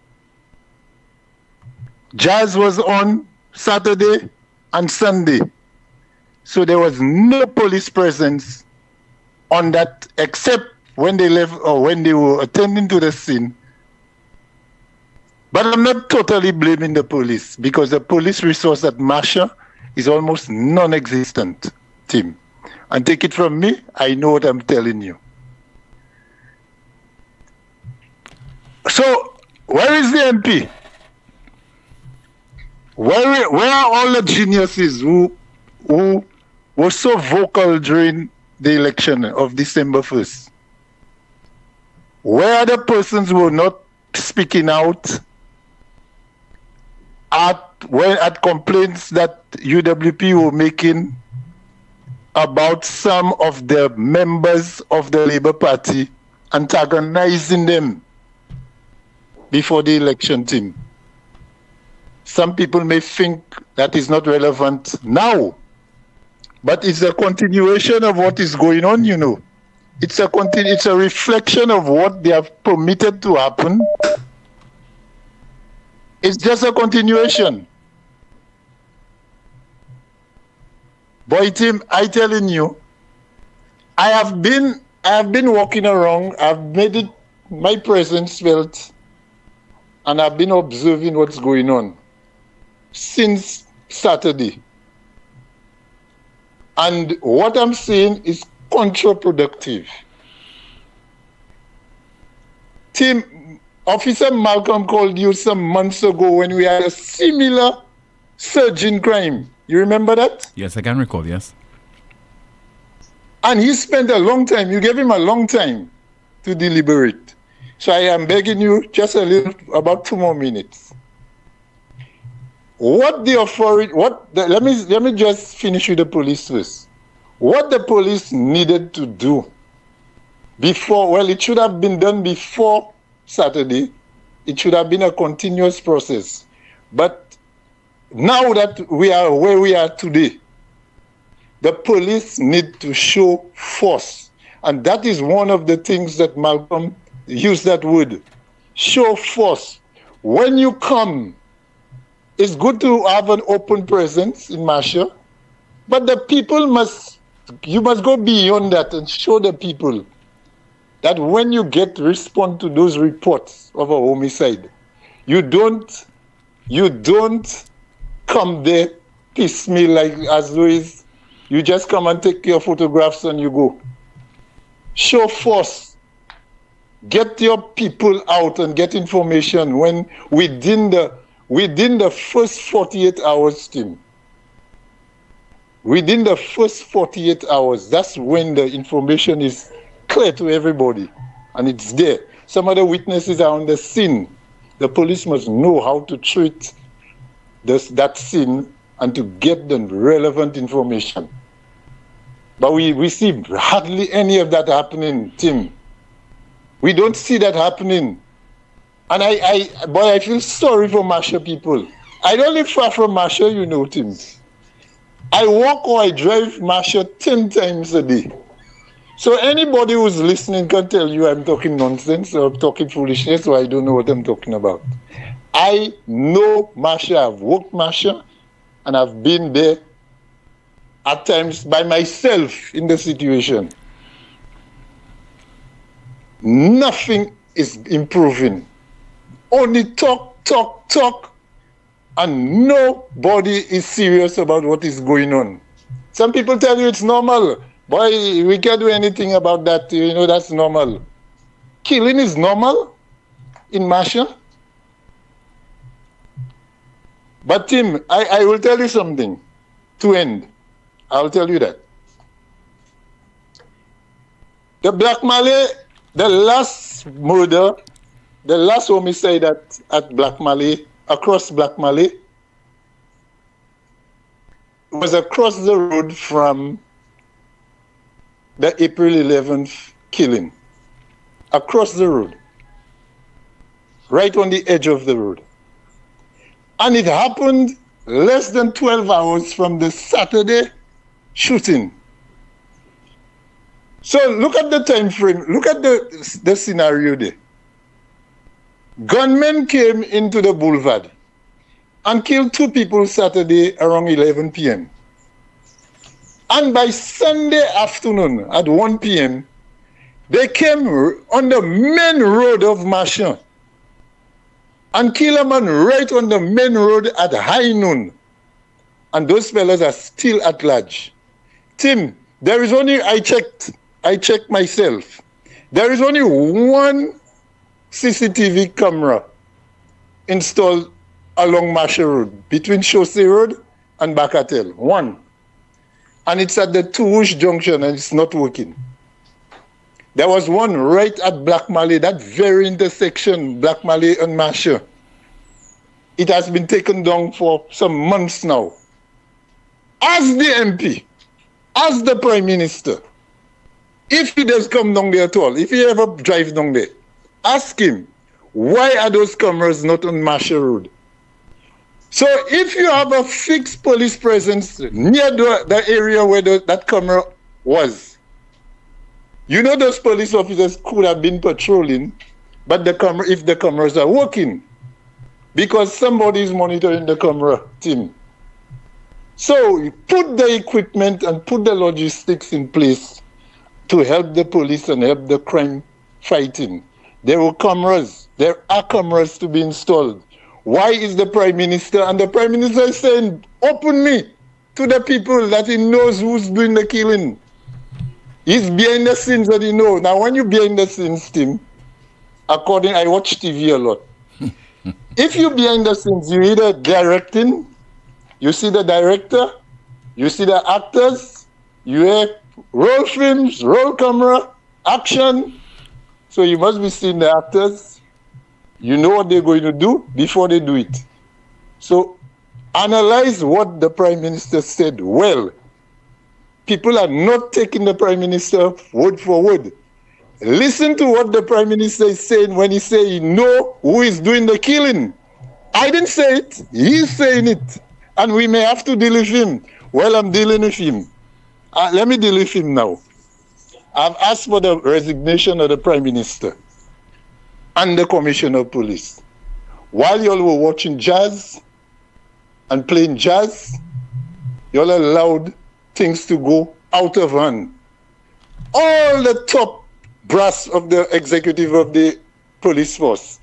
Jazz was on Saturday and Sunday. So there was no police presence on that except when they left or when they were attending to the scene. But I'm not totally blaming the police because the police resource at Marsha is almost non-existent, Tim. And take it from me, I know what I'm telling you. So, where is the MP? Where are all the geniuses who were so vocal during the election of December 1st? Where are the persons who were not speaking out at complaints that UWP were making about some of the members of the Labour Party antagonizing them before the election, Team? Some people may think that is not relevant now, but it's a continuation of what is going on, you know. It's a reflection of what they have permitted to happen. It's just a continuation. Boy, Tim, I telling you, I have been walking around. I've made it my presence felt, and I've been observing what's going on since Saturday. And what I'm saying is counterproductive. Tim, Officer Malcolm called you some months ago when we had a similar surge in crime. You remember that? Yes, I can recall, yes. And he spent a long time, you gave him a long time to deliberate. So I am begging you just a little, about 2 more minutes. What the authority, let me just finish with the police first. What the police needed to do before, well, it should have been done before Saturday. It should have been a continuous process. But now that we are where we are today, the police need to show force. And that is one of the things that Malcolm used that word. Show force. When you come, it's good to have an open presence in Marsha, but the people you must go beyond that and show the people that when you respond to those reports of a homicide, you don't come there piecemeal like as though you just come and take your photographs and you go. Show force. Get your people out and get information when within the first 48 hours, Tim. Within the first 48 hours, that's when the information is clear to everybody and it's there. Some of the witnesses are on the scene. The police must know how to treat that scene and to get the relevant information. But we see hardly any of that happening, Tim. We don't see that happening. And I feel sorry for Marsha people. I don't live far from Marsha, you know, Tim. I walk or I drive Marsha 10 times a day. So anybody who's listening can tell you I'm talking nonsense or talking foolishness or I don't know what I'm talking about. I know Marsha. I've walked Marsha and I've been there at times by myself in the situation. Nothing is improving. Only talk, and nobody is serious about what is going on. Some people tell you it's normal. Boy, we can't do anything about that. You know, that's normal. Killing is normal in Marsha. But Tim, I will tell you something to end. I'll tell you that. The Black Malay, the last murder, the last homicide at Black Malay, across Black Malay, was across the road from the April 11th killing. Across the road. Right on the edge of the road. And it happened less than 12 hours from the Saturday shooting. So look at the time frame. Look at the scenario there. Gunmen came into the boulevard and killed 2 people Saturday around 11 p.m. And by Sunday afternoon at 1 p.m., they came on the main road of Marsha and killed a man right on the main road at high noon. And those fellas are still at large. Tim, there is only, I checked myself, there is only one CCTV camera installed along Marsha Road, between Chaussee Road and Bakatel. One. And it's at the Tourouche Junction and it's not working. There was one right at Black Malay, that very intersection, Black Malay and Marsha. It has been taken down for some months now. Ask the MP, ask the Prime Minister, if he does come down there at all, if he ever drives down there, ask him, why are those cameras not on Marsha Road? So if you have a fixed police presence near the area where that camera was, You know, those police officers could have been patrolling, but if the cameras are working, because somebody is monitoring the camera, Tim. So you put the equipment and put the logistics in place to help the police and help the crime fighting. There are cameras to be installed. Why is the Prime Minister, and the Prime Minister is saying openly to the people that he knows who's doing the killing. He's behind the scenes that he knows. Now, when you're behind the scenes, Tim, I watch TV a lot. If you're behind the scenes, you're either directing, you see the director, you see the actors, you hear roll films, roll camera, action. So you must be seeing the actors. You know what they're going to do before they do it. So analyze what the Prime Minister said well. People are not taking the Prime Minister word for word. Listen to what the Prime Minister is saying when he says he knows who is doing the killing. I didn't say it. He's saying it. And we may have to deal with him. Well, I'm dealing with him. Let me deal with him now. I've asked for the resignation of the Prime Minister and the Commissioner of Police. While y'all were watching jazz and playing jazz, y'all allowed things to go out of hand. All the top brass of the executive of the police force,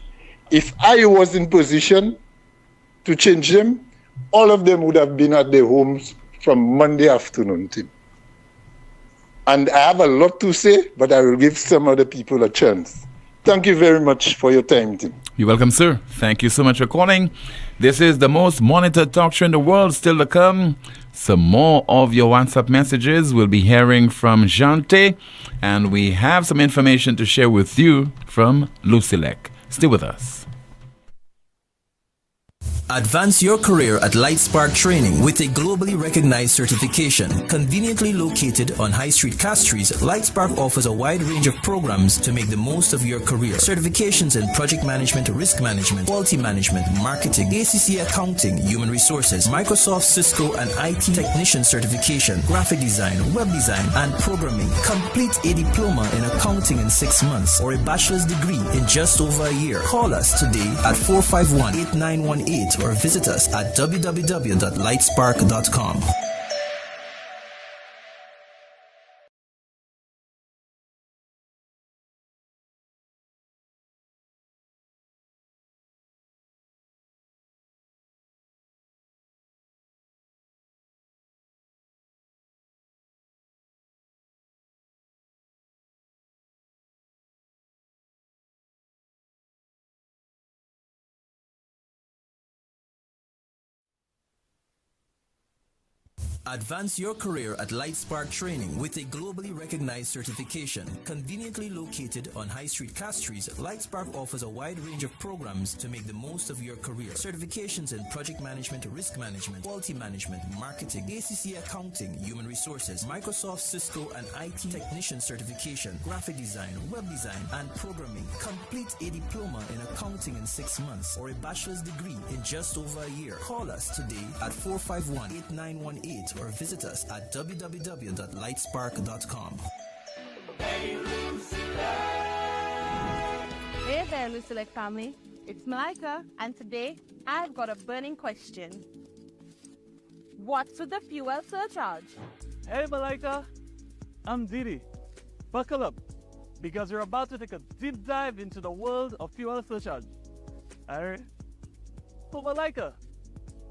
if I was in position to change them, all of them would have been at their homes from Monday afternoon, Tim. And I have a lot to say, but I will give some other people a chance. Thank you very much for your time, Tim. You're welcome, sir. Thank you so much for calling. This is the most monitored talk show in the world, still to come. Some more of your WhatsApp messages. We'll be hearing from Jante, and we have some information to share with you from Lucilec. Stay with us. Advance your career at Lightspark Training with a globally recognized certification. Conveniently located on High Street, Castries, Lightspark offers a wide range of programs to make the most of your career. Certifications in project management, risk management, quality management, marketing, ACC accounting, human resources, Microsoft, Cisco, and IT technician certification, graphic design, web design, and programming. Complete a diploma in accounting in 6 months or a bachelor's degree in just over a year. Call us today at 451-8918 or visit us at www.lightspark.com. Advance your career at Lightspark Training with a globally recognized certification. Conveniently located on High Street, Castries, Lightspark offers a wide range of programs to make the most of your career. Certifications in project management, risk management, quality management, marketing, ACC accounting, human resources, Microsoft, Cisco, and IT technician certification, graphic design, web design, and programming. Complete a diploma in accounting in 6 months or a bachelor's degree in just over a year. Call us today at 451-8918 or visit us at www.lightspark.com. Hey there, Lucilec family. It's Malika, and today I've got a burning question. What's with the fuel surcharge? Hey Malika, I'm Didi. Buckle up, because we're about to take a deep dive into the world of fuel surcharge. Alright? So Malika,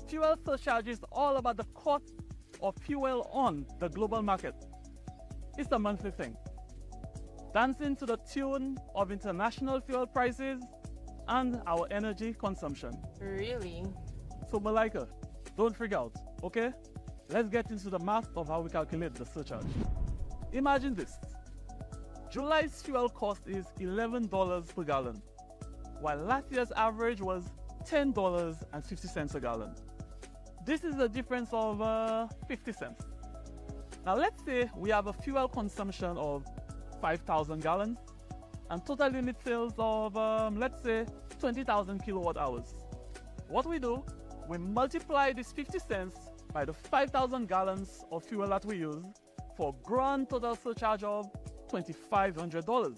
fuel surcharge is all about the cost of fuel on the global market. It's a monthly thing, dancing to the tune of international fuel prices and our energy consumption. Really? So Malika, don't freak out, okay? Let's get into the math of how we calculate the surcharge. Imagine this. July's fuel cost is $11 per gallon, while last year's average was $10.50 a gallon. This is a difference of 50 cents. Now let's say we have a fuel consumption of 5,000 gallons and total unit sales of, let's say, 20,000 kilowatt hours. What we do, we multiply this 50 cents by the 5,000 gallons of fuel that we use for grand total surcharge of $2,500.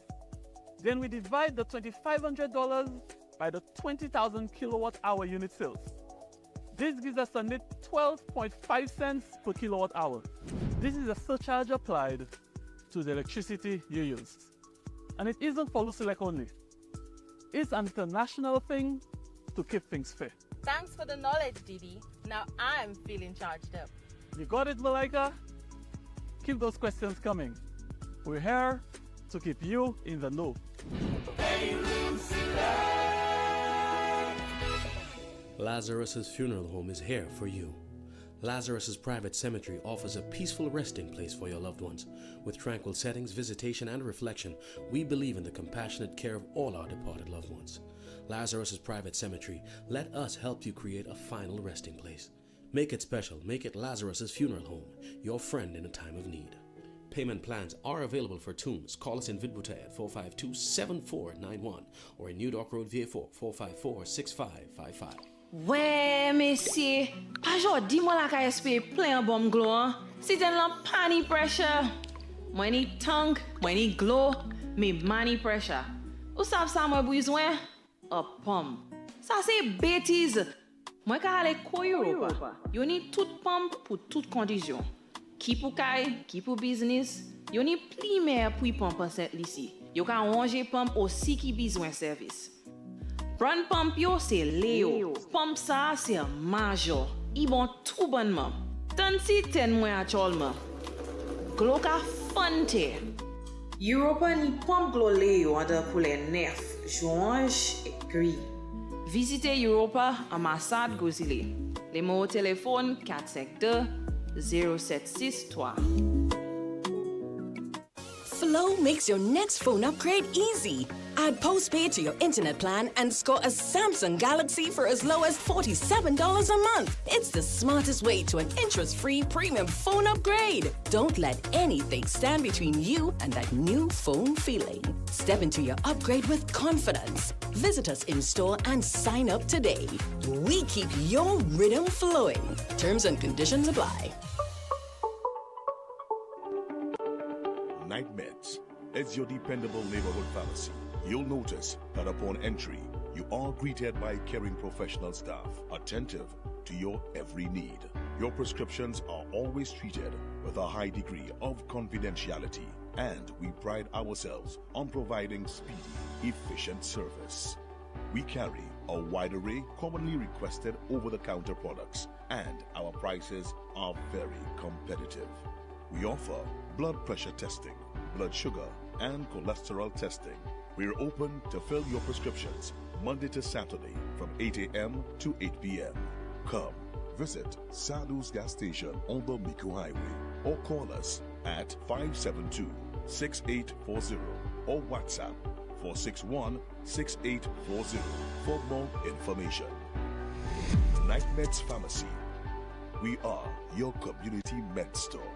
Then we divide the $2,500 by the 20,000 kilowatt hour unit sales. This gives us a net 12.5 cents per kilowatt hour. This is a surcharge applied to the electricity you use. And it isn't for Lucelec only. It's an international thing to keep things fair. Thanks for the knowledge, Didi. Now I'm feeling charged up. You got it, Malaika? Keep those questions coming. We're here to keep you in the know. Lazarus's Funeral Home is here for you. Lazarus's Private Cemetery offers a peaceful resting place for your loved ones. With tranquil settings, visitation, and reflection, we believe in the compassionate care of all our departed loved ones. Lazarus's Private Cemetery, let us help you create a final resting place. Make it special. Make it Lazarus's Funeral Home, your friend in a time of need. Payment plans are available for tombs. Call us in Vidbuta at 452-7491 or in New Dock Road, VA4, 454-6555. Ouais, messieurs, pas jodi moi la ka espérer plein bon glow. Si t'en la pani pressure. Moi ni tongue, moi ni glow, mais money pressure. Ou savez ça moi besoin? A pomme. Ça c'est bêtise. Moi ka aller ko Europa. Yo ni toute pomme pour toute condition. Qui pour kay, qui pour business. Yo ni pli mer pour pomme cette ici. Yo ka ranger pomme aussi qui besoin service. Prendre pompe yo c'est Léo. Pompe ça c'est Major. Ils vont tout bonnement. Tant si ten mois à cholma. Glo ka fante. Europa ni pompe glo Léo en pour les 9 juin et gris. Visitez Europa ambassade Gozile. Les mots au téléphone 452-0763. Flow makes your next phone upgrade easy. Add postpaid to your internet plan and score a Samsung Galaxy for as low as $47 a month. It's the smartest way to an interest-free premium phone upgrade. Don't let anything stand between you and that new phone feeling. Step into your upgrade with confidence. Visit us in store and sign up today. We keep your rhythm flowing. Terms and conditions apply. Night Meds is your dependable neighborhood pharmacy. You'll notice that upon entry, you are greeted by caring professional staff, attentive to your every need. Your prescriptions are always treated with a high degree of confidentiality, and we pride ourselves on providing speedy, efficient service. We carry a wide array commonly requested over-the-counter products, and our prices are very competitive. We offer blood pressure testing, blood sugar, and cholesterol testing. We're open to fill your prescriptions Monday to Saturday from 8 a.m. to 8 p.m. Come visit Salu's gas station on the Miku Highway or call us at 572-6840 or WhatsApp 461-6840 for more information. Night Meds Pharmacy. We are your community med store.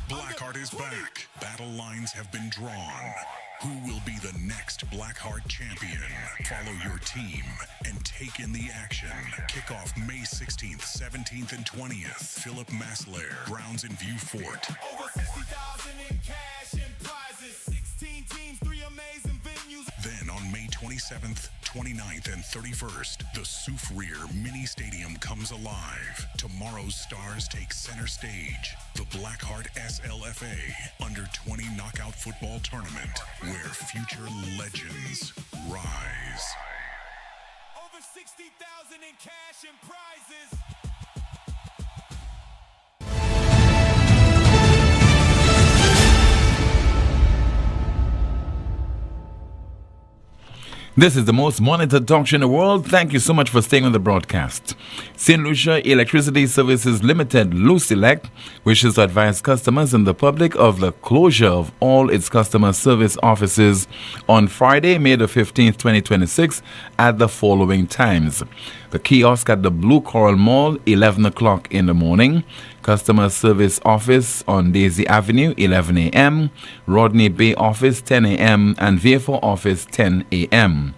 Blackheart is back. Battle lines have been drawn. Who will be the next Blackheart champion? Follow your team and take in the action. Kickoff May 16th, 17th, and 20th. Philip Maslair, Grounds in View Fort. Over 60,000 in cash and prizes. 16 teams, 3 amazing venues. Then on May 27th, 29th, and 31st, the Soufriere Mini Stadium comes alive. Tomorrow's stars take center stage. The Blackheart SLFA Under-20 Knockout Football Tournament, where future legends rise. Over 60,000 in cash and prizes. This is the most monitored talk show in the world. Thank you so much for staying on the broadcast. St. Lucia Electricity Services Limited, Lucelec, wishes to advise customers and the public of the closure of all its customer service offices on Friday, May the 15th, 2026 at the following times. The kiosk at the Blue Coral Mall, 11 o'clock in the morning. Customer Service Office on Daisy Avenue, 11 a.m. Rodney Bay Office, 10 a.m. and VA4 Office, 10 a.m.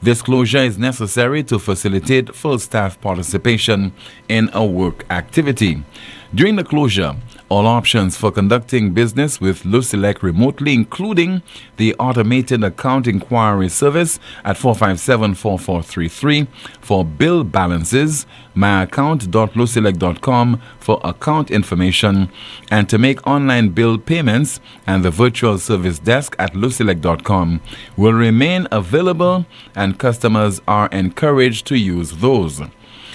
This closure is necessary to facilitate full staff participation in a work activity. During the closure, all options for conducting business with Lucelec remotely, including the automated account inquiry service at 457-4433 for bill balances, myaccount.lucelec.com for account information, and to make online bill payments, and the virtual service desk at lucelec.com will remain available, and customers are encouraged to use those.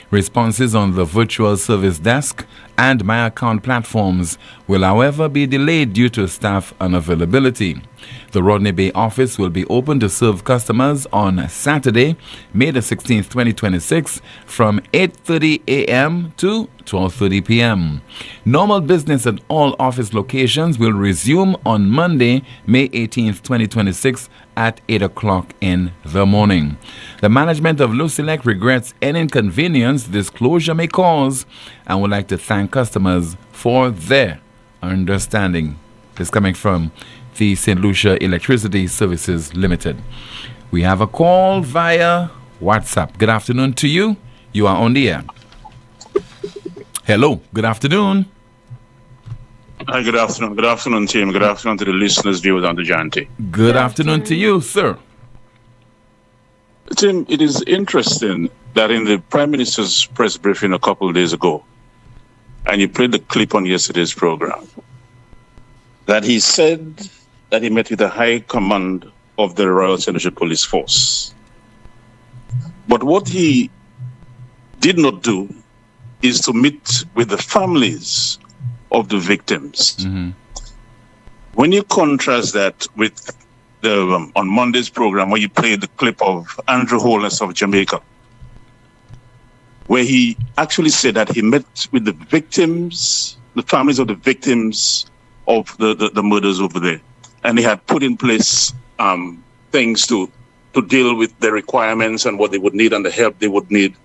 Responses on the virtual service desk and My Account platforms will, however, be delayed due to staff unavailability. The Rodney Bay office will be open to serve customers on Saturday, May the 16th, 2026, from 8:30 a.m. to 12:30 p.m. Normal business at all office locations will resume on Monday, May 18th, 2026, at 8 o'clock in the morning. The management of Lucelec regrets any inconvenience this closure may cause and would like to thank customers for their understanding. This is coming from the St. Lucia Electricity Services Limited. We have a call via WhatsApp. Good afternoon to you. You are on the air. Hello. Good afternoon. Hi, good afternoon. Good afternoon, team. Good afternoon to the listeners, viewers, and the Janty. Good afternoon to you, sir. Tim, it is interesting that in the Prime Minister's press briefing a couple of days ago, and you played the clip on yesterday's program, that he said that he met with the high command of the Royal St. Lucia Police Force. But what he did not do is to meet with the families of the victims. When you contrast that with the on Monday's program where you played the clip of Andrew Holness of Jamaica, where he actually said that he met with the victims, the families of the victims of the murders over there, and he had put in place things to deal with the requirements and what they would need and the help they would need,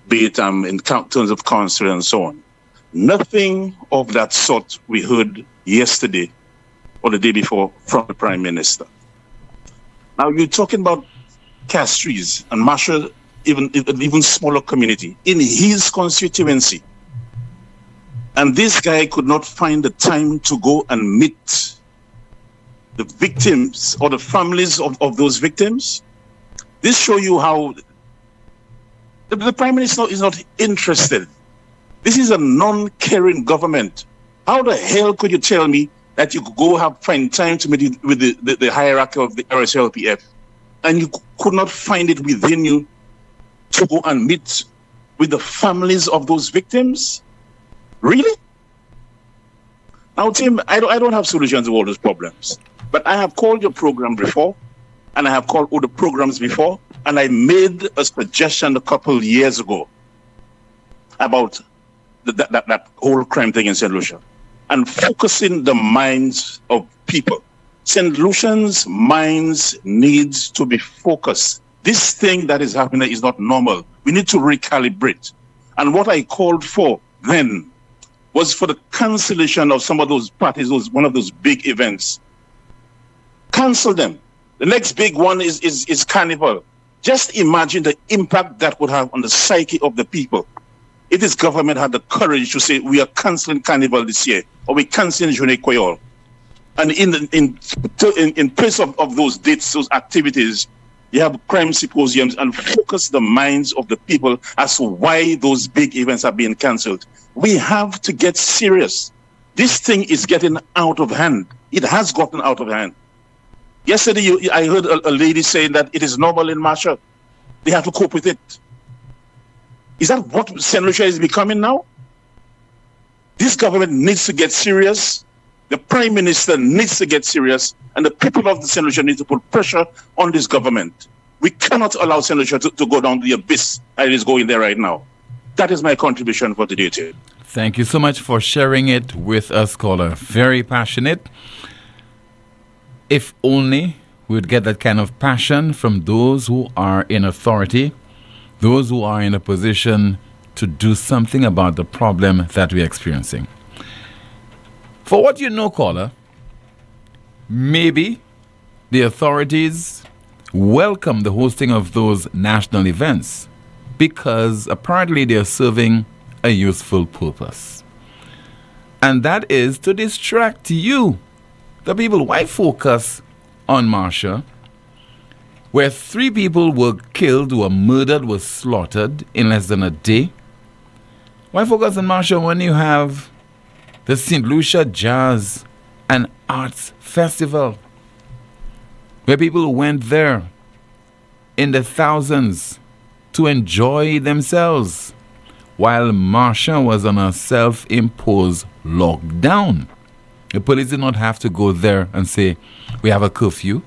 be it in terms of counseling and so on. Nothing of that sort we heard yesterday or the day before from the Prime Minister. Now you're talking about Castries and Marsha, even smaller community in his constituency. And this guy could not find the time to go and meet the victims or the families of those victims. This shows you how the Prime Minister is not interested. This is a non-caring government. How the hell could you tell me that you could find time to meet with the hierarchy of the RSLPF and you could not find it within you to go and meet with the families of those victims? Really? Now, Tim, I don't have solutions to all those problems, but I have called your program before, and I have called other programs before, and I made a suggestion a couple of years ago about that whole crime thing in St. Lucia and focusing the minds of people. St. Lucians' minds needs to be focused. This thing that is happening is not normal. We need to recalibrate. And what I called for then was for the cancellation of some of those parties, one of those big events. Cancel them. The next big one is Carnival. Just imagine the impact that would have on the psyche of the people. If this government had the courage to say, we are cancelling Carnival this year, or we're cancelling Journée Creole. And in place of those dates, those activities, you have crime symposiums and focus the minds of the people as to why those big events are being cancelled. We have to get serious. This thing is getting out of hand. It has gotten out of hand. Yesterday, I heard a lady saying that it is normal in Marsha. They have to cope with it. Is that what St. Lucia is becoming now? This government needs to get serious. The Prime Minister needs to get serious. And the people of the St. Lucia need to put pressure on this government. We cannot allow St. Lucia to go down the abyss that it is going there right now. That is my contribution for today, Tim. Thank you so much for sharing it with us, caller. Very passionate. If only we'd get that kind of passion from those who are in authority, those who are in a position to do something about the problem that we're experiencing. For what you know, caller, maybe the authorities welcome the hosting of those national events because apparently they are serving a useful purpose. And that is to distract you, the people. Why focus on Marsha, where 3 people were killed, were murdered, were slaughtered in less than a day? Why focus on Marsha when you have the St. Lucia Jazz and Arts Festival, where people went there in the thousands to enjoy themselves while Marsha was on a self-imposed lockdown? The police did not have to go there and say, we have a curfew.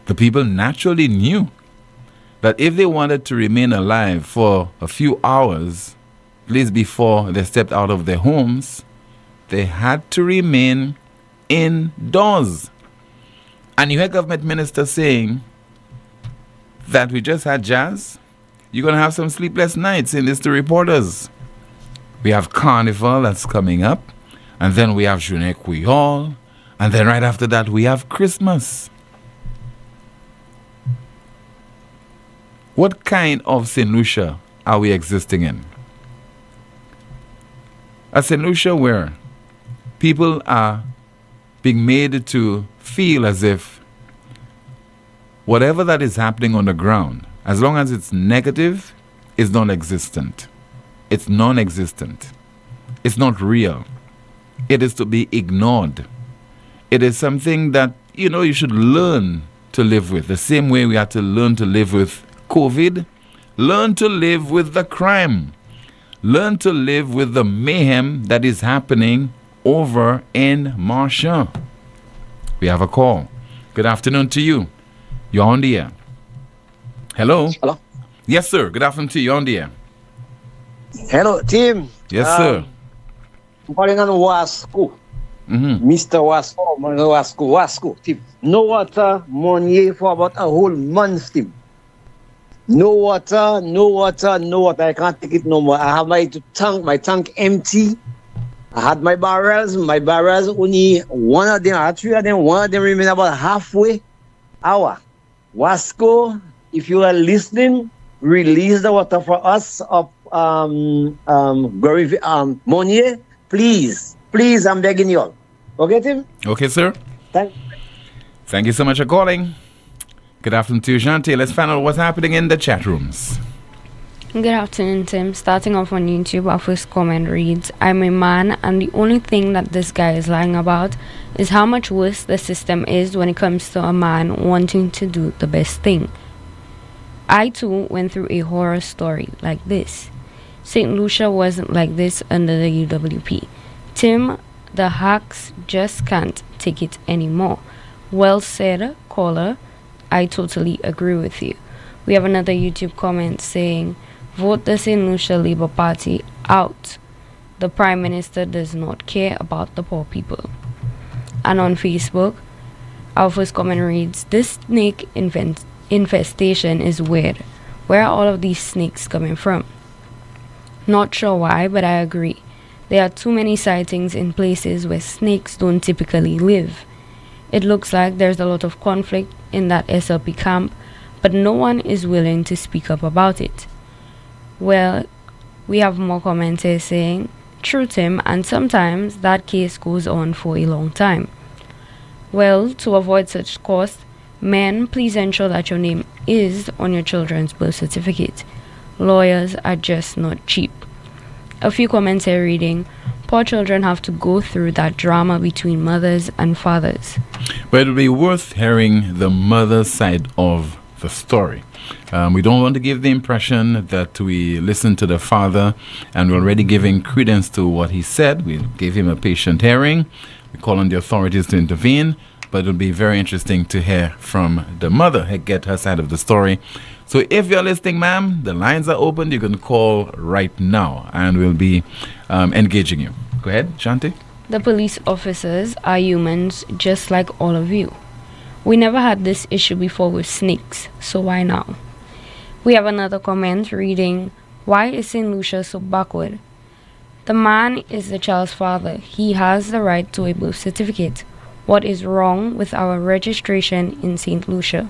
The people naturally knew that if they wanted to remain alive for a few hours, at least before they stepped out of their homes, they had to remain indoors. And you hear government ministers saying that we just had jazz. You're going to have some sleepless nights in this to reporters. We have Carnival that's coming up. And then we have Journée Creole. And then right after that, we have Christmas. What kind of St. Lucia are we existing in? A St. Lucia where people are being made to feel as if whatever that is happening on the ground, as long as it's negative, is non-existent. It's non-existent. It's not real. It is to be ignored. It is something that, you should learn to live with. The same way we had to learn to live with COVID, learn to live with the crime. Learn to live with the mayhem that is happening over in Marsha. We have a call. Good afternoon to you. You're on the air. Hello? Hello? Yes, sir. Good afternoon to you. You're on the air. Hello, team. Yes, sir. I'm calling on Wasco. Mr. Wasco, team. No water, money for about a whole month, team. No water. I can't take it no more. I have my tank empty. I had my barrels only one of them, I had 3 of them, one of them remain about halfway hour. Wasco, if you are listening, release the water for us of Monier. Please, I'm begging you all. Okay, Tim? Okay, sir. Thank you so much for calling. Good afternoon to you, Shanti. Let's find out what's happening in the chat rooms. Good afternoon, Tim. Starting off on YouTube, our first comment reads, I'm a man, and the only thing that this guy is lying about is how much worse the system is when it comes to a man wanting to do the best thing. I, too, went through a horror story like this. St. Lucia wasn't like this under the UWP. Tim, the hacks just can't take it anymore. Well said, caller. I totally agree with you. We have another YouTube comment saying, vote the St. Lucia Labour Party out. The Prime Minister does not care about the poor people. And on Facebook, our first comment reads, this snake infestation is weird. Where are all of these snakes coming from? Not sure why, but I agree. There are too many sightings in places where snakes don't typically live. It looks like there's a lot of conflict in that SLP camp, but no one is willing to speak up about it. Well, we have more commenters saying, true, Tim, and sometimes that case goes on for a long time. Well, to avoid such costs, men, please ensure that your name is on your children's birth certificate. Lawyers are just not cheap. A few comments are reading, poor children have to go through that drama between mothers and fathers. But it would be worth hearing the mother's side of the story. We don't want to give the impression that we listen to the father and we're already giving credence to what he said. We gave him a patient hearing. We call on the authorities to intervene. But it would be very interesting to hear from the mother, get her side of the story. So if you're listening, ma'am, the lines are open. You can call right now and we'll be engaging you. Go ahead, Shanti. The police officers are humans just like all of you. We never had this issue before with snakes, so why now? We have another comment reading, why is St. Lucia so backward? The man is the child's father. He has the right to a birth certificate. What is wrong with our registration in St. Lucia?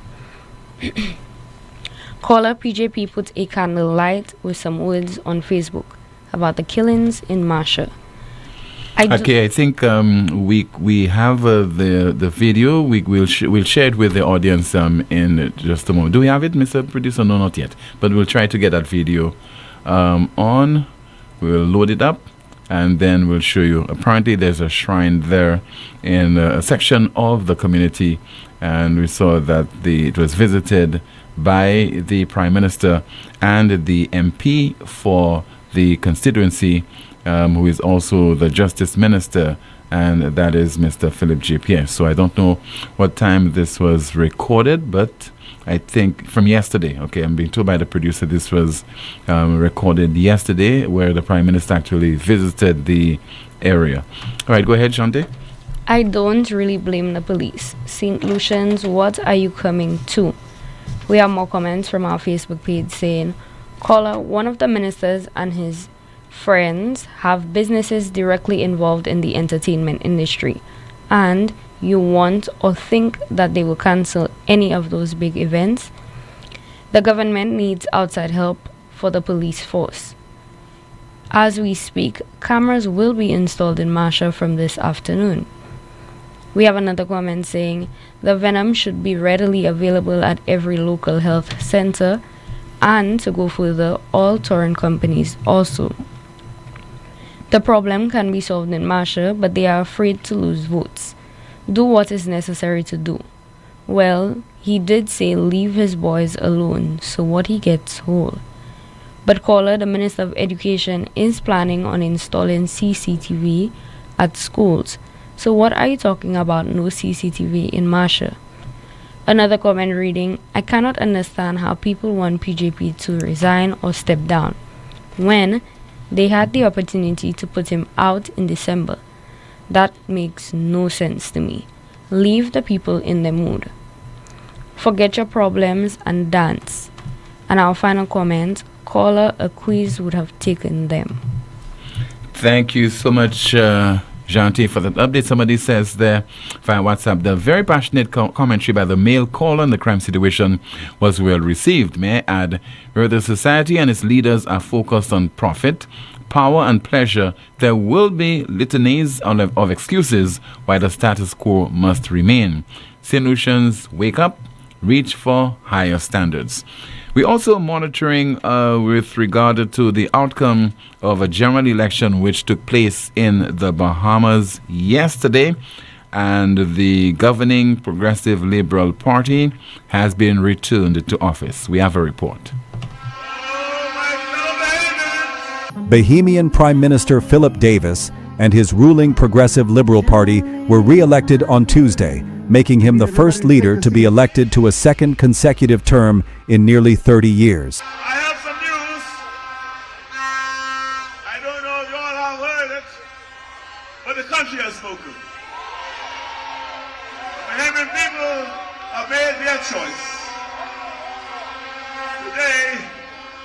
Caller PJP put a candlelight with some words on Facebook about the killings in Marsha. I think we have the video. We'll share it with the audience in just a moment. Do we have it, Mr. Producer? No, not yet. But we'll try to get that video on. We'll load it up, and then we'll show you. Apparently, there's a shrine there in a section of the community, and we saw that it was visited by the Prime Minister and the MP for the constituency, who is also the Justice Minister, and that is Mr. Philip J. Pierce. So I don't know what time this was recorded, but I think from yesterday. Okay, I'm being told by the producer this was recorded yesterday, where the Prime Minister actually visited the area. All right, go ahead, Shante. I don't really blame the police. St. Lucians, what are you coming to? We have more comments from our Facebook page saying, caller, one of the ministers and his friends have businesses directly involved in the entertainment industry, and you want or think that they will cancel any of those big events? The government needs outside help for the police force. As we speak, cameras will be installed in Marsha from this afternoon. We have another comment saying, the venom should be readily available at every local health center, and to go further, all touring companies also. The problem can be solved in Marsha, but they are afraid to lose votes. Do what is necessary to do. Well, he did say leave his boys alone, so what he gets whole. But caller, the Minister of Education is planning on installing CCTV at schools. So what are you talking about, no CCTV in Marsha? Another comment reading, I cannot understand how people want PJP to resign or step down when they had the opportunity to put him out in December. That makes no sense to me. Leave the people in their mood. Forget your problems and dance. And our final comment, caller, a quiz would have taken them. Thank you so much, Janti, for that update. Somebody says there via WhatsApp, the very passionate commentary by the male caller on the crime situation was well received. May I add, where the society and its leaders are focused on profit, power and pleasure, there will be litanies of excuses why the status quo must remain. Solutions, wake up, reach for higher standards. We're also monitoring with regard to the outcome of a general election which took place in the Bahamas yesterday, and the governing Progressive Liberal Party has been returned to office. We have a report. Bahamian Prime Minister Philip Davis and his ruling Progressive Liberal Party were re-elected on Tuesday, making him the first leader to be elected to a second consecutive term in nearly 30 years. I have some news. I don't know if you all have heard it, but the country has spoken. The Bahamian people have made their choice. Today,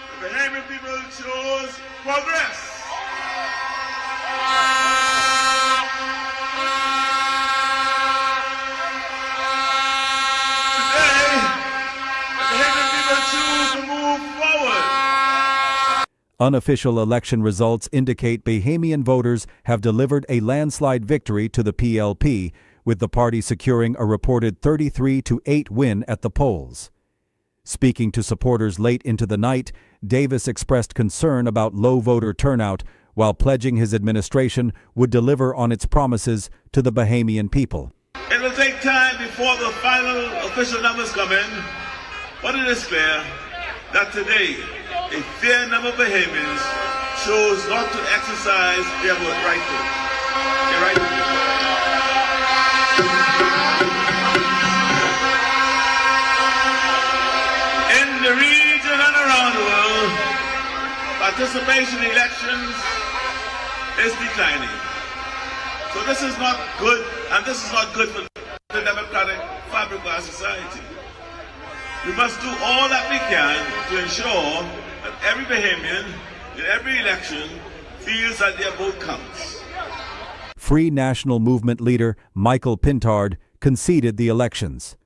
the Bahamian people chose progress. Unofficial election results indicate Bahamian voters have delivered a landslide victory to the PLP, with the party securing a reported 33-8 win at the polls. Speaking to supporters late into the night, Davis expressed concern about low voter turnout while pledging his administration would deliver on its promises to the Bahamian people. It will take time before the final official numbers come in, but it is clear that today a fair number of Bahamians chose not to exercise their vote right to. In the region and around the world, participation in elections is declining. So this is not good, and this is not good for the democratic fabric of our society. We must do all that we can to ensure that every Bahamian in every election feels that their vote counts. Free National Movement leader Michael Pintard conceded the elections.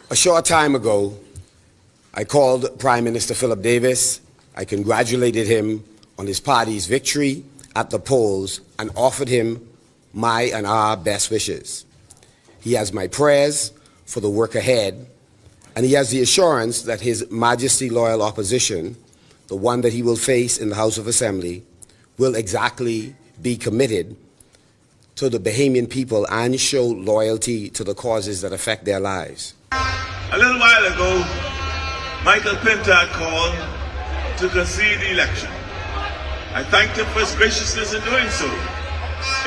A short time ago, I called Prime Minister Philip Davis. I congratulated him on his party's victory at the polls and offered him my and our best wishes. He has my prayers for the work ahead, and he has the assurance that His Majesty loyal opposition, the one that he will face in the House of Assembly, will exactly be committed to the Bahamian people and show loyalty to the causes that affect their lives. A little while ago, Michael Pintard called to concede the election. I thanked him for his graciousness in doing so.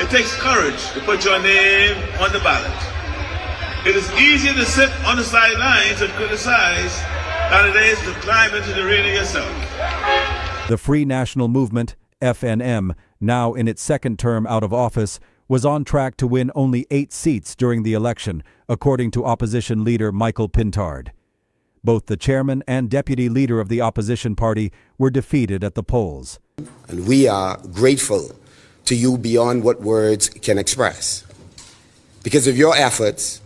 It takes courage to put your name on the ballot. It is easier to sit on the sidelines and criticize than it is to climb into the arena yourself. The Free National Movement, FNM, now in its second term out of office, was on track to win only 8 seats during the election, according to opposition leader Michael Pintard. Both the chairman and deputy leader of the opposition party were defeated at the polls. And we are grateful to you beyond what words can express. Because of your efforts,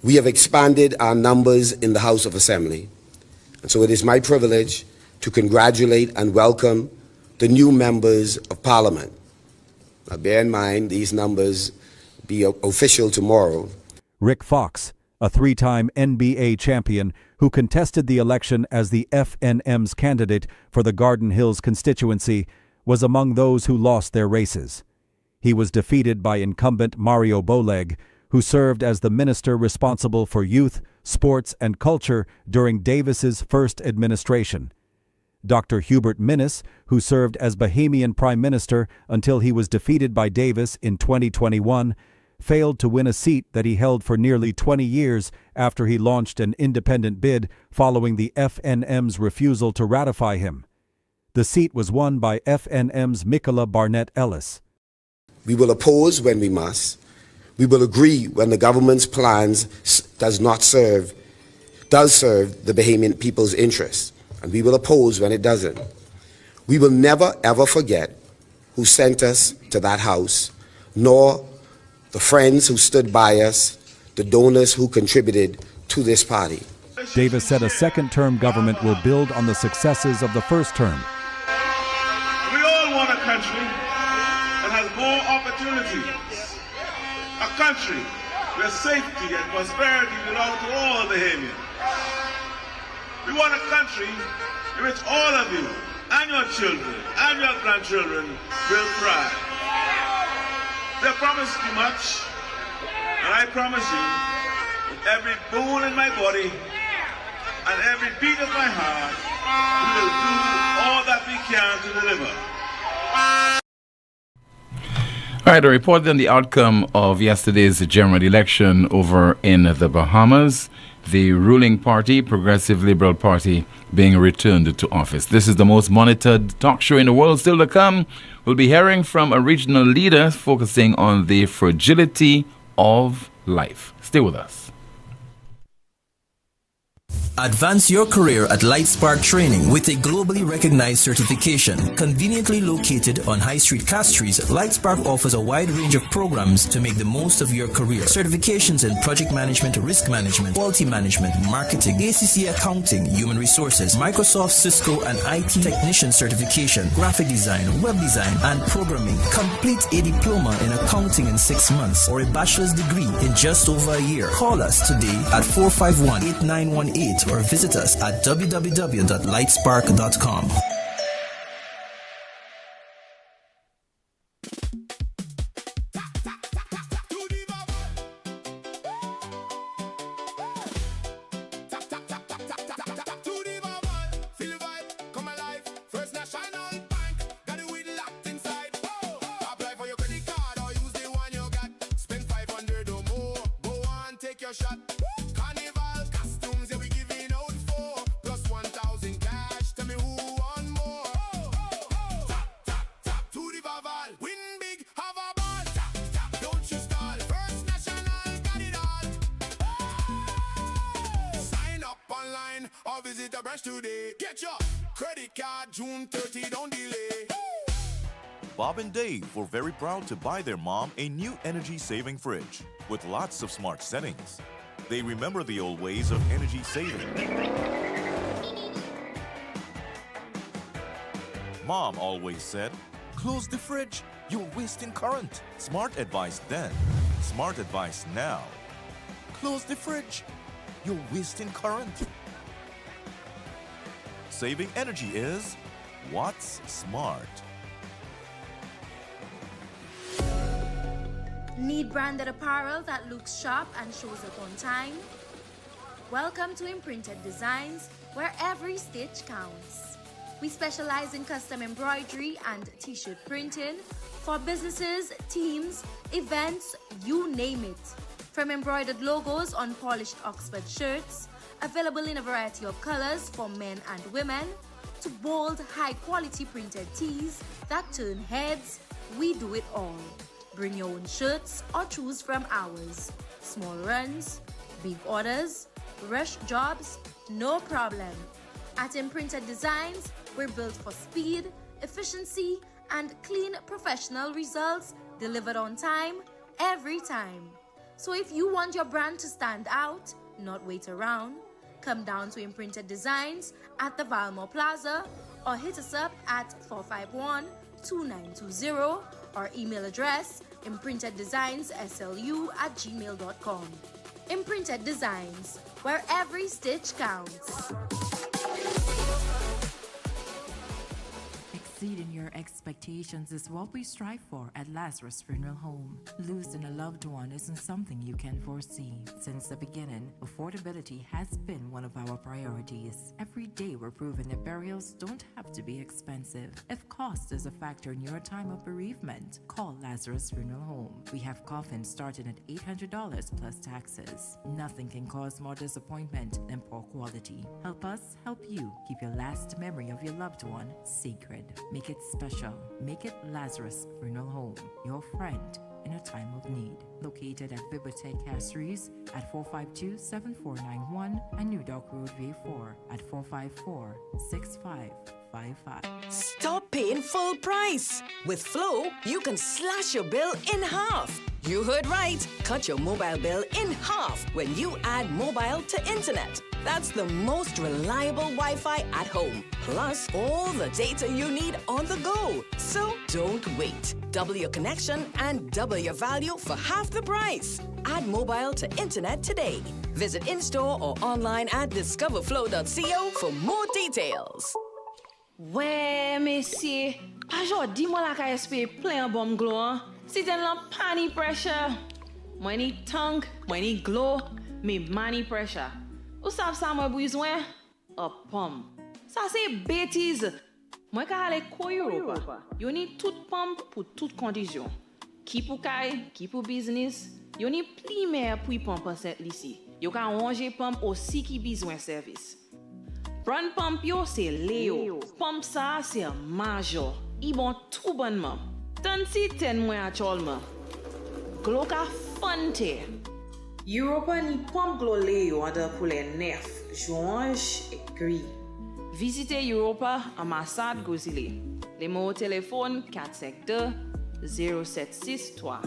we have expanded our numbers in the House of Assembly. And so it is my privilege to congratulate and welcome the new members of Parliament. Now bear in mind, these numbers be official tomorrow. Rick Fox, a 3-time NBA champion who contested the election as the FNM's candidate for the Garden Hills constituency, was among those who lost their races. He was defeated by incumbent Mario Boleg, who served as the minister responsible for youth, sports, and culture during Davis's first administration. Dr. Hubert Minnis, who served as Bahamian Prime Minister until he was defeated by Davis in 2021, failed to win a seat that he held for nearly 20 years after he launched an independent bid following the FNM's refusal to ratify him. The seat was won by FNM's Michaela Barnett Ellis. We will oppose when we must. We will agree when the government's plans does serve the Bahamian people's interests. And we will oppose when it doesn't. We will never, ever forget who sent us to that house, nor the friends who stood by us, the donors who contributed to this party. Davis said a second-term government will build on the successes of the first term. We all want a country that has more opportunities. A country where safety and prosperity belong to all Bahamians. We want a country in which all of you and your children and your grandchildren will thrive. They promised you much, and I promise you, with every bone in my body and every beat of my heart, we will do all that we can to deliver. All right, a report on the outcome of yesterday's general election over in the Bahamas. The ruling party, Progressive Liberal Party, being returned to office. This is the most monitored talk show in the world. Still to come, we'll be hearing from a regional leader focusing on the fragility of life. Stay with us. Advance your career at LightSpark Training with a globally recognized certification. Conveniently located on High Street, Castries, LightSpark offers a wide range of programs to make the most of your career. Certifications in project management, risk management, quality management, marketing, ACC accounting, human resources, Microsoft, Cisco, and IT technician certification, graphic design, web design, and programming. Complete a diploma in accounting in 6 months or a bachelor's degree in just over a year. Call us today at 451-8918 or visit us at www.lightspark.com. Bob and Dave were very proud to buy their mom a new energy-saving fridge with lots of smart settings. They remember the old ways of energy saving. Mom always said, "Close the fridge, you're wasting current." Smart advice then, smart advice now. Close the fridge, you're wasting current. Saving energy is what's smart. Need branded apparel that looks sharp and shows up on time? Welcome to Imprinted Designs, where every stitch counts. We specialize in custom embroidery and t-shirt printing for businesses, teams, events, you name it. From embroidered logos on polished Oxford shirts, available in a variety of colors for men and women, to bold, high-quality printed tees that turn heads, we do it all. Bring your own shirts or choose from ours. Small runs, big orders, rush jobs, no problem. At Imprinted Designs, we're built for speed, efficiency, and clean professional results delivered on time, every time. So if you want your brand to stand out, not wait around, come down to Imprinted Designs at the Valmore Plaza or hit us up at 451-2920 or email address imprinteddesignsSLU@gmail.com. Imprinted Designs, where every stitch counts. Exceeding your expectations is what we strive for at Lazarus Funeral Home. Losing a loved one isn't something you can foresee. Since the beginning, affordability has been one of our priorities. Every day we're proving that burials don't have to be expensive. If cost is a factor in your time of bereavement, call Lazarus Funeral Home. We have coffins starting at $800 plus taxes. Nothing can cause more disappointment than poor quality. Help us help you keep your last memory of your loved one sacred. Make it special. Make it Lazarus Funeral Home, your friend in a time of need. Located at Bibliotheque Castries at 452-7491 and New Dock Road V4 at 454-6555. Stop paying full price. With Flow, you can slash your bill in half. You heard right. Cut your mobile bill in half when you add mobile to internet. That's the most reliable Wi-Fi at home. Plus, all the data you need on the go. So don't wait. Double your connection and double your value for half the price. Add mobile to internet today. Visit in-store or online at discoverflow.co for more details. Ouais, messieurs, pas jodi moi la ka espérer plein bomb glow. Si ten la pani pressure. Moi ni tongue, moi ni glow, me money pressure. Ou savez ça moi besoin? A pomme. Ça c'est bêtise. Moi ka aller ko Europa. Yo ni toute pomme pour toute condition. Qui pour kay, qui pour business. Yo ni pli mer pour pomme cette ici. Yo ka ranger pomme aussi qui besoin service. Brand pump yo c'est Léo. Pump ça c'est Major. I bon tout bonnement. Tant si ten moi actuellement. Glo ka fante. Europa ni pump glo Léo under pour les 9 juin et gris. Visitez Europa ambassade Gozile. Les mots au téléphone 452 0763.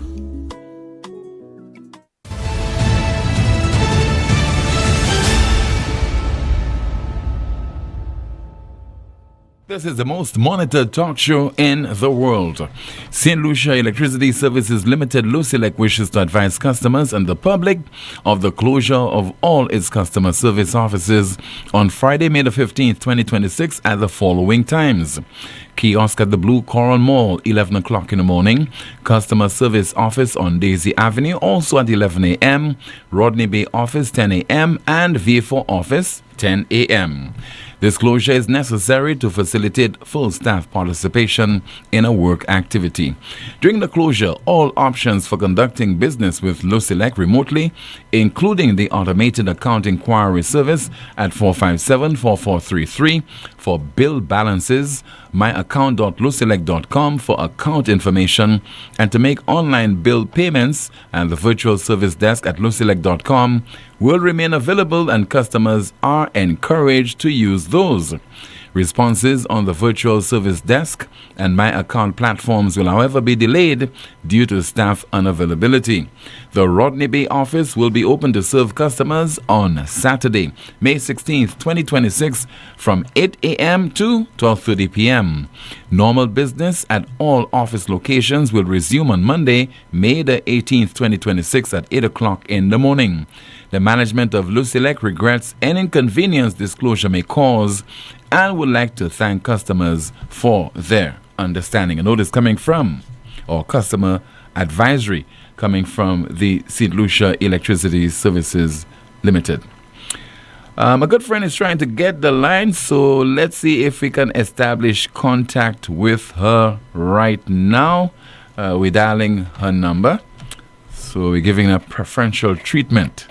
This is the most monitored talk show in the world. St. Lucia Electricity Services Limited, Lucilec, wishes to advise customers and the public of the closure of all its customer service offices on Friday, May the 15th, 2026 at the following times. Kiosk at the Blue Coral Mall, 11 o'clock in the morning. Customer Service Office on Daisy Avenue, also at 11 a.m. Rodney Bay Office, 10 a.m. and V4 Office, 10 a.m. This closure is necessary to facilitate full staff participation in a work activity. During the closure, all options for conducting business with Lucilec remotely, including the automated account inquiry service at 457-4433 for bill balances, myaccount.lucilec.com for account information, and to make online bill payments, and the virtual service desk at lucilec.com will remain available, and customers are encouraged to use those. Responses on the virtual service desk and My Account platforms will, however, be delayed due to staff unavailability. The Rodney Bay office will be open to serve customers on Saturday, May 16th, 2026 from 8 a.m. to 12:30 p.m. Normal business at all office locations will resume on Monday, May the 18th, 2026 at 8 o'clock in the morning. The management of Lucilec regrets any inconvenience disclosure may cause and would like to thank customers for their understanding. A notice coming from, or customer advisory coming from the St. Lucia Electricity Services Limited. A good friend is trying to get the line, so let's see if we can establish contact with her right now. We're dialing her number, so we're giving her preferential treatment.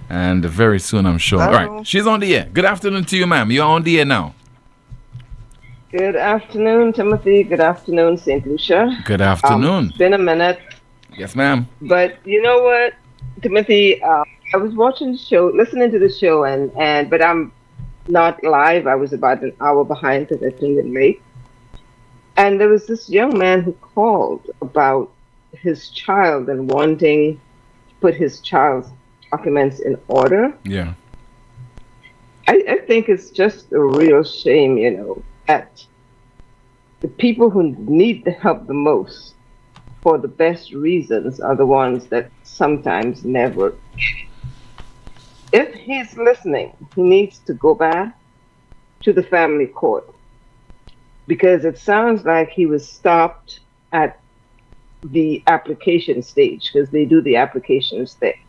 And very soon, I'm sure. Hello. All right, she's on the air. Good afternoon to you, ma'am. You're on the air now. Good afternoon, Timothy. Good afternoon, St. Lucia. Good afternoon. It's been a minute. Yes, ma'am. But you know what, Timothy? I was watching the show, listening to the show, but I'm not live. I was about an hour behind because I tuned in late. And there was this young man who called about his child and wanting to put his child's documents in order. Yeah. I think it's just a real shame, that the people who need the help the most for the best reasons are the ones that sometimes never get it. If he's listening, he needs to go back to the family court, because it sounds like he was stopped at the application stage, because they do the applications there.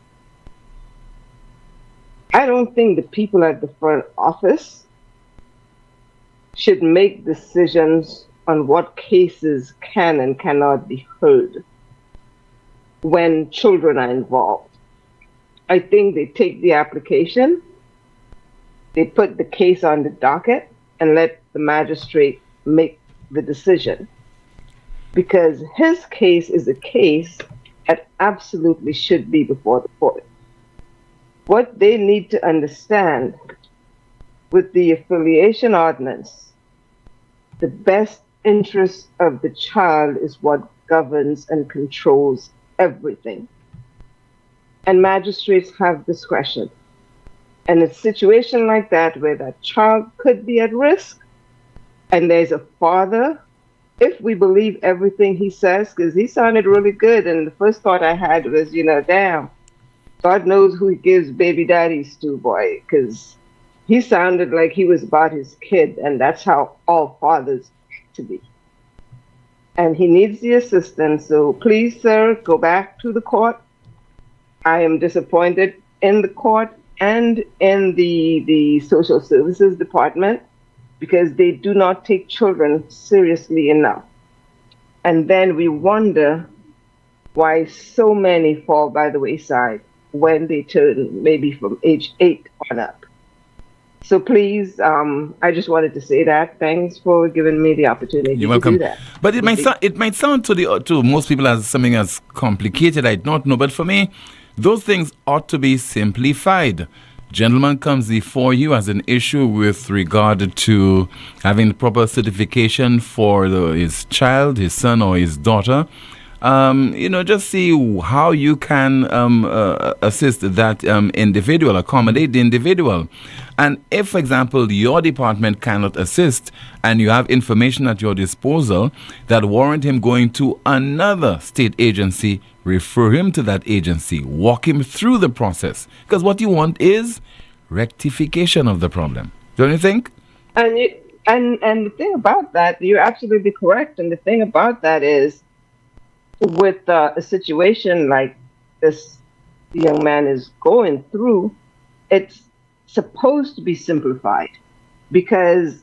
I don't think the people at the front office should make decisions on what cases can and cannot be heard when children are involved. I think they take the application, they put the case on the docket, and let the magistrate make the decision. Because his case is a case that absolutely should be before the court. What they need to understand with the affiliation ordinance, the best interest of the child is what governs and controls everything. And magistrates have discretion. And a situation like that where that child could be at risk, and there's a father, if we believe everything he says, because he sounded really good, and the first thought I had was, damn, God knows who he gives baby daddies to, boy, because he sounded like he was about his kid, and that's how all fathers need to be. And he needs the assistance, so please, sir, go back to the court. I am disappointed in the court and in the social services department, because they do not take children seriously enough. And then we wonder why so many fall by the wayside when they turn maybe from age 8 on up. So please, I just wanted to say that. Thanks for giving me the opportunity You're to welcome. do that. But it might sound to most people as something as complicated. I don't know. But for me, those things ought to be simplified. Gentleman comes before you as an issue with regard to having the proper certification for his child, his son or his daughter. Just see how you can assist that individual, accommodate the individual. And if, for example, your department cannot assist and you have information at your disposal that warrant him going to another state agency, refer him to that agency, walk him through the process. Because what you want is rectification of the problem. Don't you think? And the thing about that, you're absolutely correct. And the thing about that is, with a situation like this young man is going through, it's supposed to be simplified, because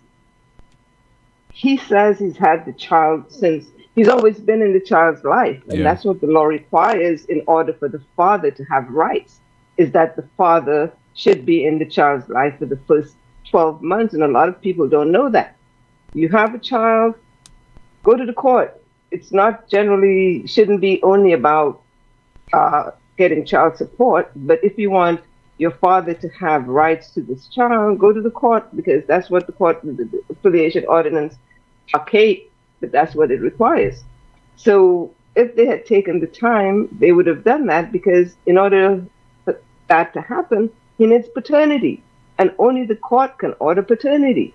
he says he's had the child since he's always been in the child's life. And that's what the law requires in order for the father to have rights, is that the father should be in the child's life for the first 12 months. And a lot of people don't know that. You have a child, go to the court. It's not shouldn't be only about getting child support, but if you want your father to have rights to this child, go to the court, because that's what the affiliation ordinance, archaic, but that's what it requires. So if they had taken the time, they would have done that, because in order for that to happen, he needs paternity, and only the court can order paternity.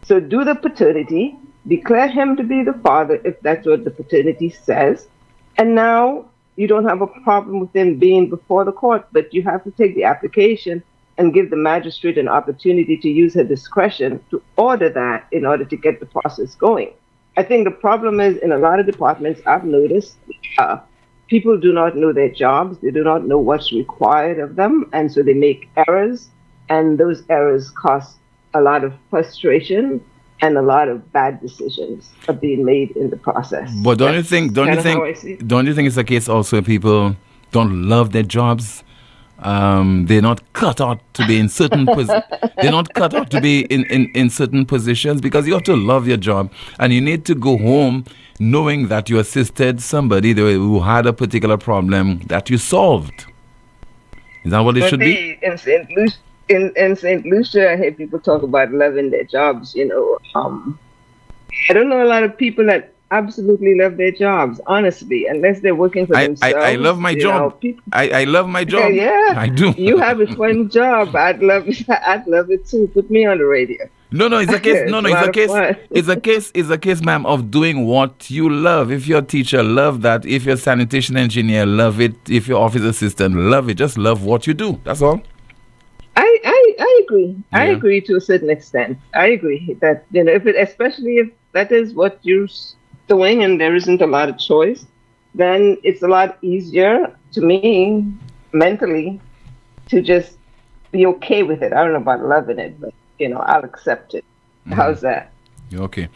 So do the paternity, declare him to be the father if that's what the paternity says, and now you don't have a problem with him being before the court, but you have to take the application and give the magistrate an opportunity to use her discretion to order that in order to get the process going. I think the problem is in a lot of departments, I've noticed, people do not know their jobs. They do not know what's required of them. And so they make errors, and those errors cost a lot of frustration, and a lot of bad decisions are being made in the process. But don't you think it's a case also people don't love their jobs? They're not cut out to be in certain they're not cut out to be in certain positions, because you have to love your job, and you need to go home knowing that you assisted somebody who had a particular problem that you solved. Is that what it should be? In St. Lucia, I hear people talk about loving their jobs. I don't know a lot of people that absolutely love their jobs, honestly, unless they're working for themselves. I love my job. I love my job. Yeah, I do. You have a fun job. I'd love it too. Put me on the radio. No, it's a case. It's a case, ma'am, of doing what you love. If you're a teacher, love that. If you're a sanitation engineer, love it. If you're office assistant, love it. Just love what you do. That's all. I agree. Yeah. I agree to a certain extent. I agree that, especially if that is what you're doing and there isn't a lot of choice, then it's a lot easier to me mentally to just be okay with it. I don't know about loving it, but I'll accept it. Mm-hmm. How's that? Okay.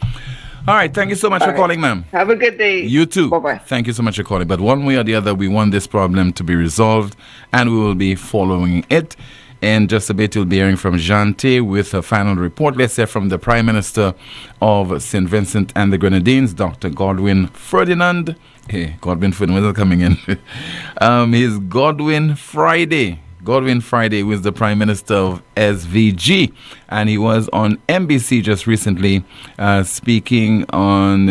All right. Thank you so much for calling, ma'am. Have a good day. You too. Bye-bye. Thank you so much for calling. But one way or the other, we want this problem to be resolved, and we will be following it. In just a bit, you'll be hearing from Jante with a final report, let's say, from the Prime Minister of St. Vincent and the Grenadines, Dr. Godwin Ferdinand. Hey, Godwin Ferdinand is coming in. He's Godwin Friday. Godwin Friday was the Prime Minister of SVG, and he was on NBC just recently speaking on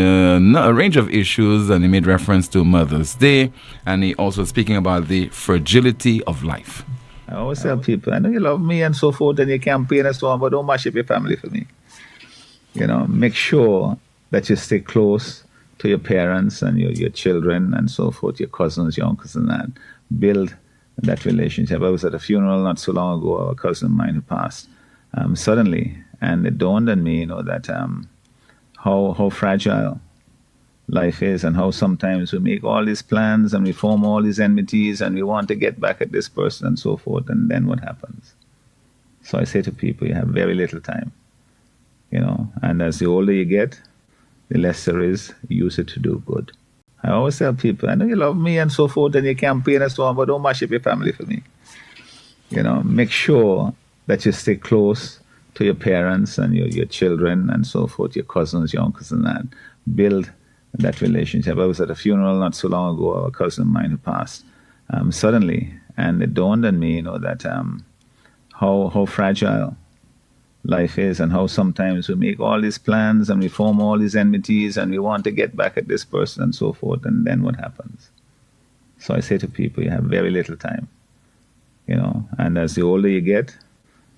a range of issues, and he made reference to Mother's Day, and he also speaking about the fragility of life. I always tell people, I know you love me and so forth, and you campaign and so on, but don't mash up your family for me. Make sure that you stay close to your parents and your children and so forth, your cousins, your uncles and that. Build that relationship. I was at a funeral not so long ago, a cousin of mine who passed suddenly, and it dawned on me, that how fragile life is, and how sometimes we make all these plans and we form all these enmities and we want to get back at this person and so forth, and then what happens? So I say to people, you have very little time, and as the older you get, the less there is. Use it to do good. I always tell people, I know you love me and so forth, and you campaign and so on, but don't mash up your family for me. Make sure that you stay close to your parents and your children and so forth, your cousins, your uncles and that. Build that relationship. I was at a funeral not so long ago, a cousin of mine who passed suddenly, and it dawned on me, that how fragile life is, and how sometimes we make all these plans and we form all these enmities and we want to get back at this person and so forth, and then what happens? So I say to people, you have very little time, and as the older you get,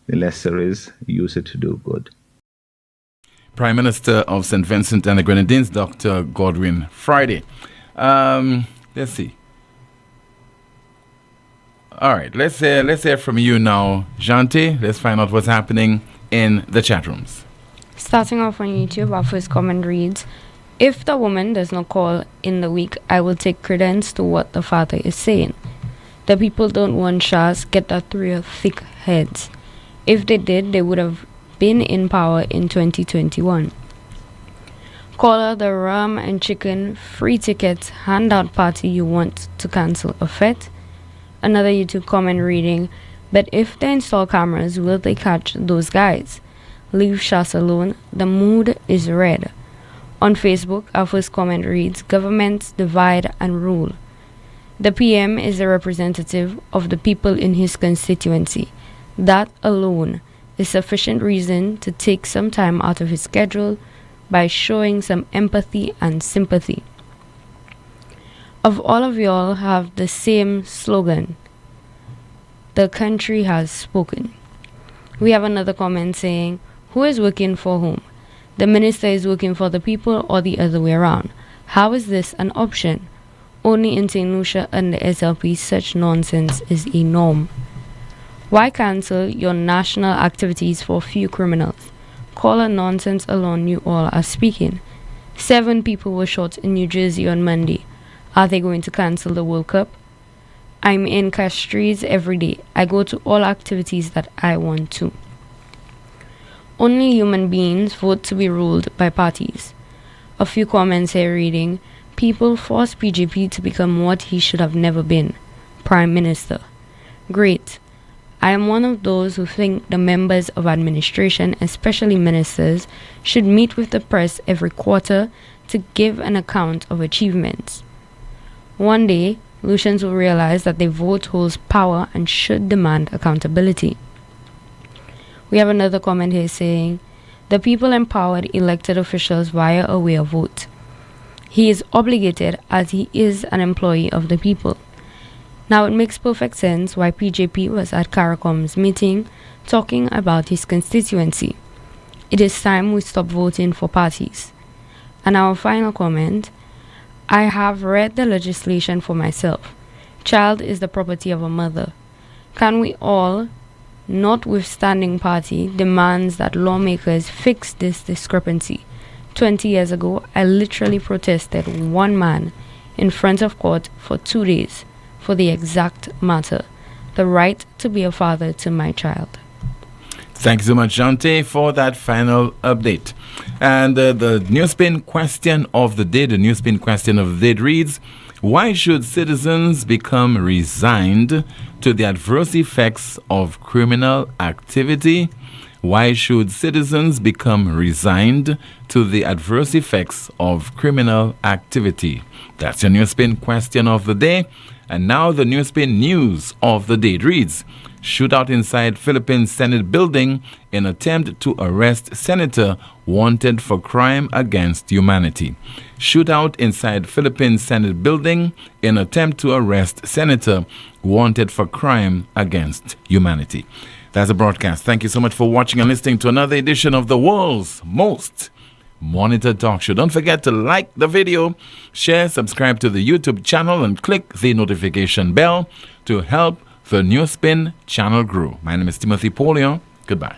the less there is. Use it to do good. Prime Minister of St. Vincent and the Grenadines, Dr. Godwin Friday. Let's see. All right, let's hear from you now, Jante. Let's find out what's happening in the chat rooms. Starting off on YouTube, our first comment reads, "If the woman does not call in the week, I will take credence to what the father is saying. The people don't want Shahs get that through your thick heads. If they did, they would have been in power in 2021. Call her the rum and chicken, free tickets, handout party you want to cancel a fete." Another YouTube comment reading, "But if they install cameras, will they catch those guys? Leave Shahs alone. The mood is red." On Facebook, our first comment reads, "Governments divide and rule. The PM is a representative of the people in his constituency. That alone is sufficient reason to take some time out of his schedule by showing some empathy and sympathy. Of all of y'all have the same slogan, the country has spoken. We have another comment saying, who is working for whom? The minister is working for the people or the other way around? How is this an option? Only in St. Lucia and the SLP such nonsense is a norm. Why cancel your national activities for few criminals? Call a nonsense alone you all are speaking. 7 people were shot in New Jersey on Monday. Are they going to cancel the World Cup? I'm in Castries every day. I go to all activities that I want to. Only human beings vote to be ruled by parties. A few comments here reading, people force PJP to become what he should have never been, Prime Minister. Great. I am one of those who think the members of administration, especially ministers, should meet with the press every quarter to give an account of achievements. One day, Lucians will realize that their vote holds power and should demand accountability. We have another comment here saying, the people empowered elected officials via a way of vote. He is obligated as he is an employee of the people. Now it makes perfect sense why PJP was at CARICOM's meeting talking about his constituency. It is time we stop voting for parties. And our final comment, I have read the legislation for myself. Child is the property of a mother. Can we all, notwithstanding party, demands that lawmakers fix this discrepancy? 20 years ago, I literally protested one man in front of court for 2 days for the exact matter, the right to be a father to my child. Thank you so much, Jante, for that final update. And the NewsSpin question of the day, reads, why should citizens become resigned to the adverse effects of criminal activity? Why should citizens become resigned to the adverse effects of criminal activity? That's your NewsSpin question of the day. And now the NewsSpin news of the day. It reads, shootout inside Philippine Senate building in attempt to arrest senator wanted for crime against humanity. Shootout inside Philippine Senate building in attempt to arrest senator wanted for crime against humanity. That's a broadcast. Thank you so much for watching and listening to another edition of the world's most monitored talk show. Don't forget to like the video, share, subscribe to the YouTube channel, and click the notification bell to help the NewsSpin channel grow. My name is Timothy Poleon. Goodbye.